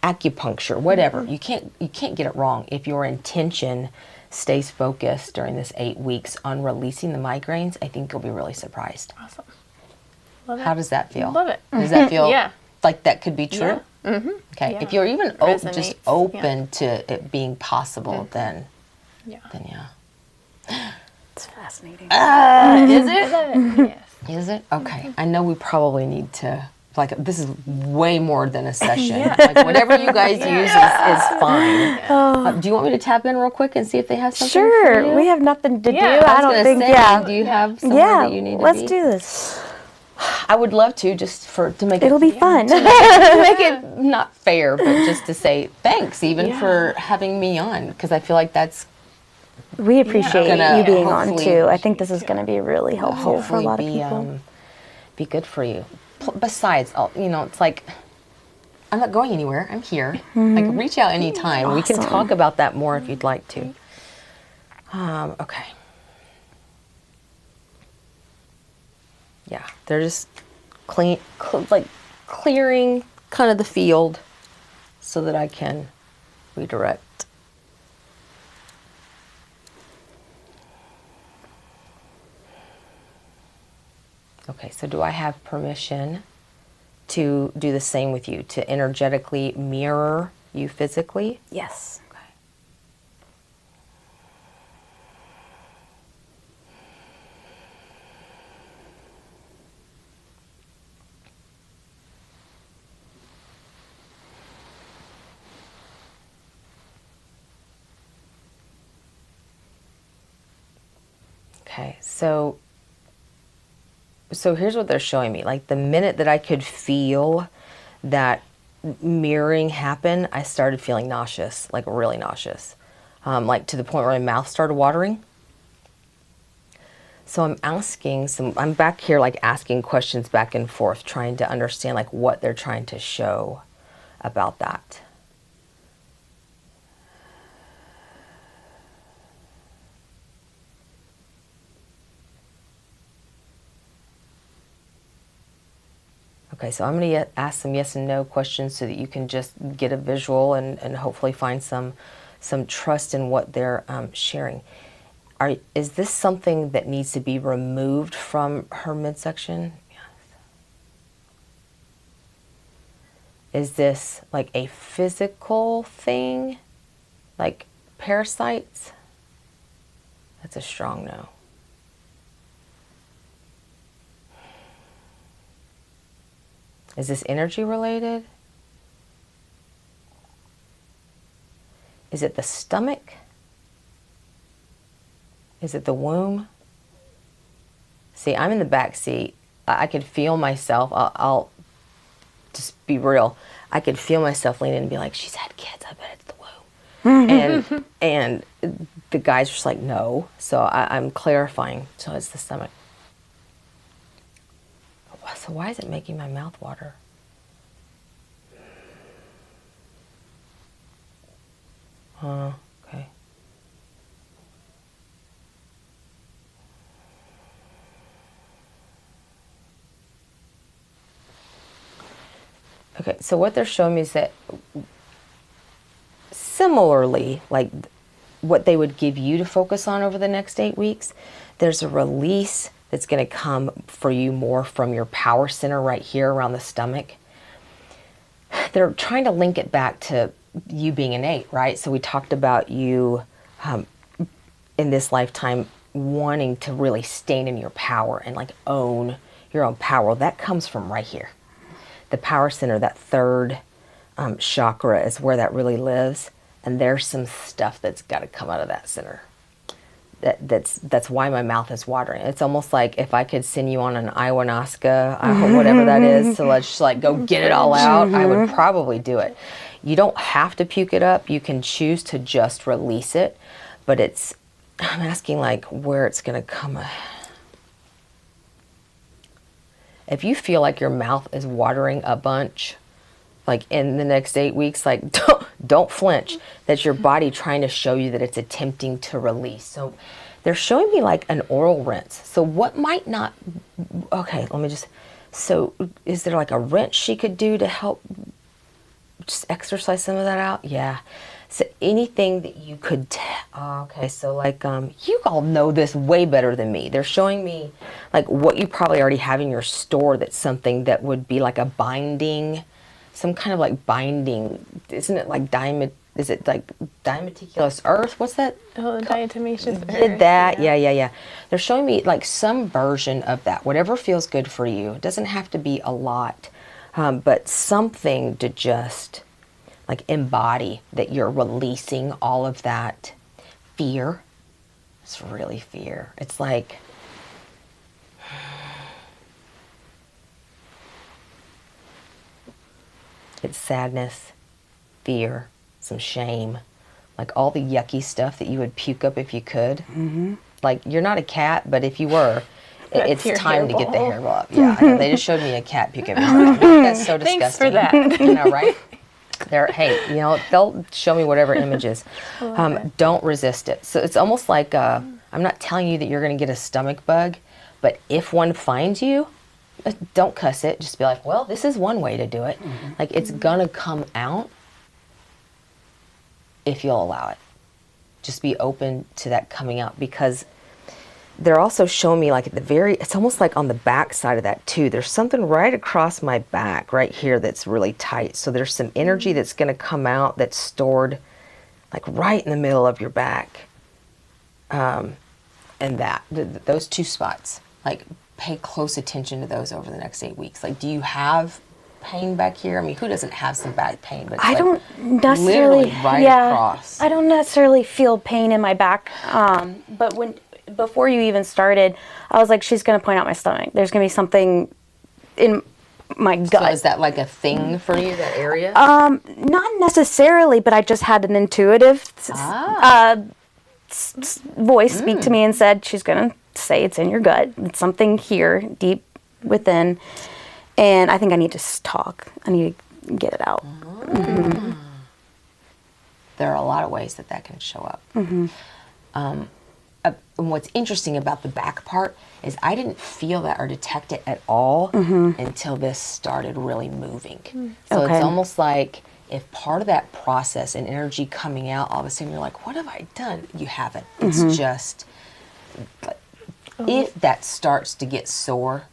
acupuncture, whatever, you can't get it wrong. If your intention stays focused during this 8 weeks on releasing the migraines, I think you'll be really surprised. Awesome. Love it. How does that feel? Love it. Does that feel Yeah. like that could be true? Yeah. Okay. Yeah. If you're even just Resonates. open to it being possible, then yeah. It's fascinating. Is it? Yes. Is it? Okay. I know we probably need to, like, this is way more than a session. Like, whatever you guys use is fine. Do you want me to tap in real quick and see if they have something for Sure. you? We have nothing to do. I I was don't gonna think. say, do you have somewhere that you need to let's be? do this. I would love to, just to make It'll be fun. to make it not fair, but just to say thanks even for having me on, because I feel like that's We appreciate Gonna you being on hopefully- too. I think this is going to be really helpful for a lot of people. Be good for you. Besides, it's like, I'm not going anywhere. I'm here. Like, reach out anytime. We can talk about that more if you'd like to. Okay. Yeah, they're just clearing kind of the field so that I can redirect. Okay, so do I have permission to do the same with you, to energetically mirror you physically? Yes. Okay. Okay, so here's what they're showing me. Like the minute that I could feel that mirroring happen, I started feeling nauseous, like really nauseous, like to the point where my mouth started watering. So I'm back here like asking questions back and forth, trying to understand like what they're trying to show about that. Okay, so I'm going to ask some yes and no questions so that you can just get a visual and hopefully find some trust in what they're sharing. Is this something that needs to be removed from her midsection? Yes. Is this like a physical thing, like parasites? That's a strong no. Is this energy related? Is it the stomach? Is it the womb? See, I'm in the back seat. I could feel myself. I'll just be real. I could feel myself leaning and be like, she's had kids. I bet it's the womb. and the guy's just like, no. So I'm clarifying. So it's the stomach. So why is it making my mouth water? Okay. Okay, so what they're showing me is that similarly, like what they would give you to focus on over the next 8 weeks, there's a release that's going to come for you more from your power center right here around the stomach. They're trying to link it back to you being innate, right? So we talked about you in this lifetime wanting to really stand in your power and like own your own power. That comes from right here. The power center, that third chakra is where that really lives. And there's some stuff that's got to come out of that center. That's why my mouth is watering. It's almost like if I could send you on an ayahuasca, whatever that is, so let's just like go get it all out, I would probably do it. You don't have to puke it up. You can choose to just release it. But I'm asking like where it's going to come. If you feel like your mouth is watering a bunch, like in the next 8 weeks, like don't flinch. That's your body trying to show you that it's attempting to release. So they're showing me like an oral rinse. So what might not, okay, so is there like a rinse she could do to help just exercise some of that out? Yeah. So anything that you could, okay, so like, you all know this way better than me. They're showing me like what you probably already have in your store that's something that would be like a binding, some kind of like binding, isn't it like is it like dimeticulous earth? What's that? Oh, diatomaceous earth. Did that? Yeah. They're showing me like some version of that, whatever feels good for you. It doesn't have to be a lot, but something to just like embody that you're releasing all of that fear. It's really fear. It's like, it's sadness, fear, some shame, like all the yucky stuff that you would puke up if you could. Mm-hmm. Like you're not a cat, but if you were, it's time to get the hairball up. Yeah, I know. They just showed me a cat puking. That's so disgusting. Thanks for that. You know, right? They'll show me whatever images. Don't resist it. So it's almost like I'm not telling you that you're going to get a stomach bug, but if one finds you, don't cuss it. Just be like, well, this is one way to do it. Mm-hmm. Like it's going to come out if you'll allow it. Just be open to that coming out, because they're also showing me like at the it's almost like on the back side of that too. There's something right across my back right here that's really tight. So there's some energy that's going to come out that's stored like right in the middle of your back. And those two spots, like pay close attention to those over the next 8 weeks. Like, do you have pain back here? I mean, who doesn't have some back pain? But I like don't necessarily, literally right across. I don't necessarily feel pain in my back. But before you even started, I was like, she's going to point out my stomach. There's going to be something in my gut. So is that like a thing for you, that area? Not necessarily, but I just had an intuitive voice speak to me and said, she's going to say it's in your gut. It's something here, deep within. And I think I need to talk. I need to get it out. Mm-hmm. There are a lot of ways that can show up. Mm-hmm. And what's interesting about the back part is I didn't feel that or detect it at all until this started really moving. So it's almost like if part of that process and energy coming out, all of a sudden you're like, what have I done? You haven't. It's just, if that starts to get sore,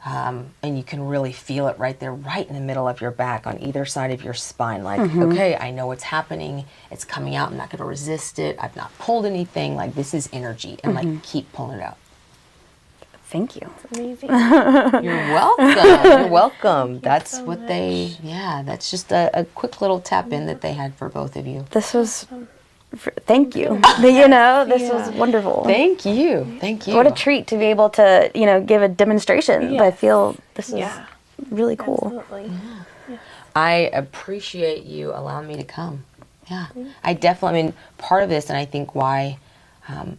and you can really feel it right there, right in the middle of your back on either side of your spine. Like, okay, I know what's happening. It's coming out. I'm not going to resist it. I've not pulled anything. Like, this is energy. And, like, keep pulling it out. Thank you. It's amazing. You're welcome. You're welcome. That's so what that's just a quick little tap in that they had for both of you. This was... Thank you. This was wonderful. Thank you. Thank you. What a treat to be able to, give a demonstration. Yes. I feel this is really cool. Absolutely. Yeah. I appreciate you allowing me to come. Yeah. I definitely, part of this, and I think why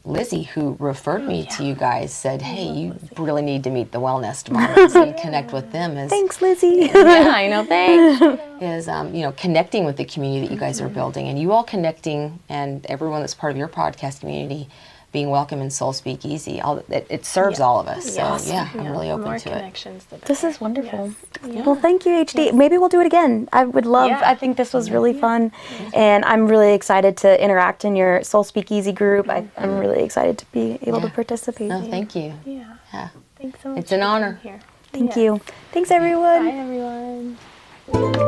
Lizzie, who referred me to you guys, said, hey, you really need to meet the Wellnest Mamas and connect with them. Thanks, Lizzie. Yeah, I know, thanks. Is, connecting with the community that you guys are building, and you all connecting, and everyone that's part of your podcast community being welcome in Soul Speak Easy. It serves all of us. So, I'm really open to it. This is wonderful. Yes. Yeah. Well, thank you, HD. Yes. Maybe we'll do it again. I would love, I think this was really fun, and I'm really excited to interact in your Soul Speak Easy group. I'm really excited to be able to participate. No, thank you. Yeah. Yeah. Thanks so much. It's an honor. Here. Thank you. Thanks, everyone. Bye, everyone.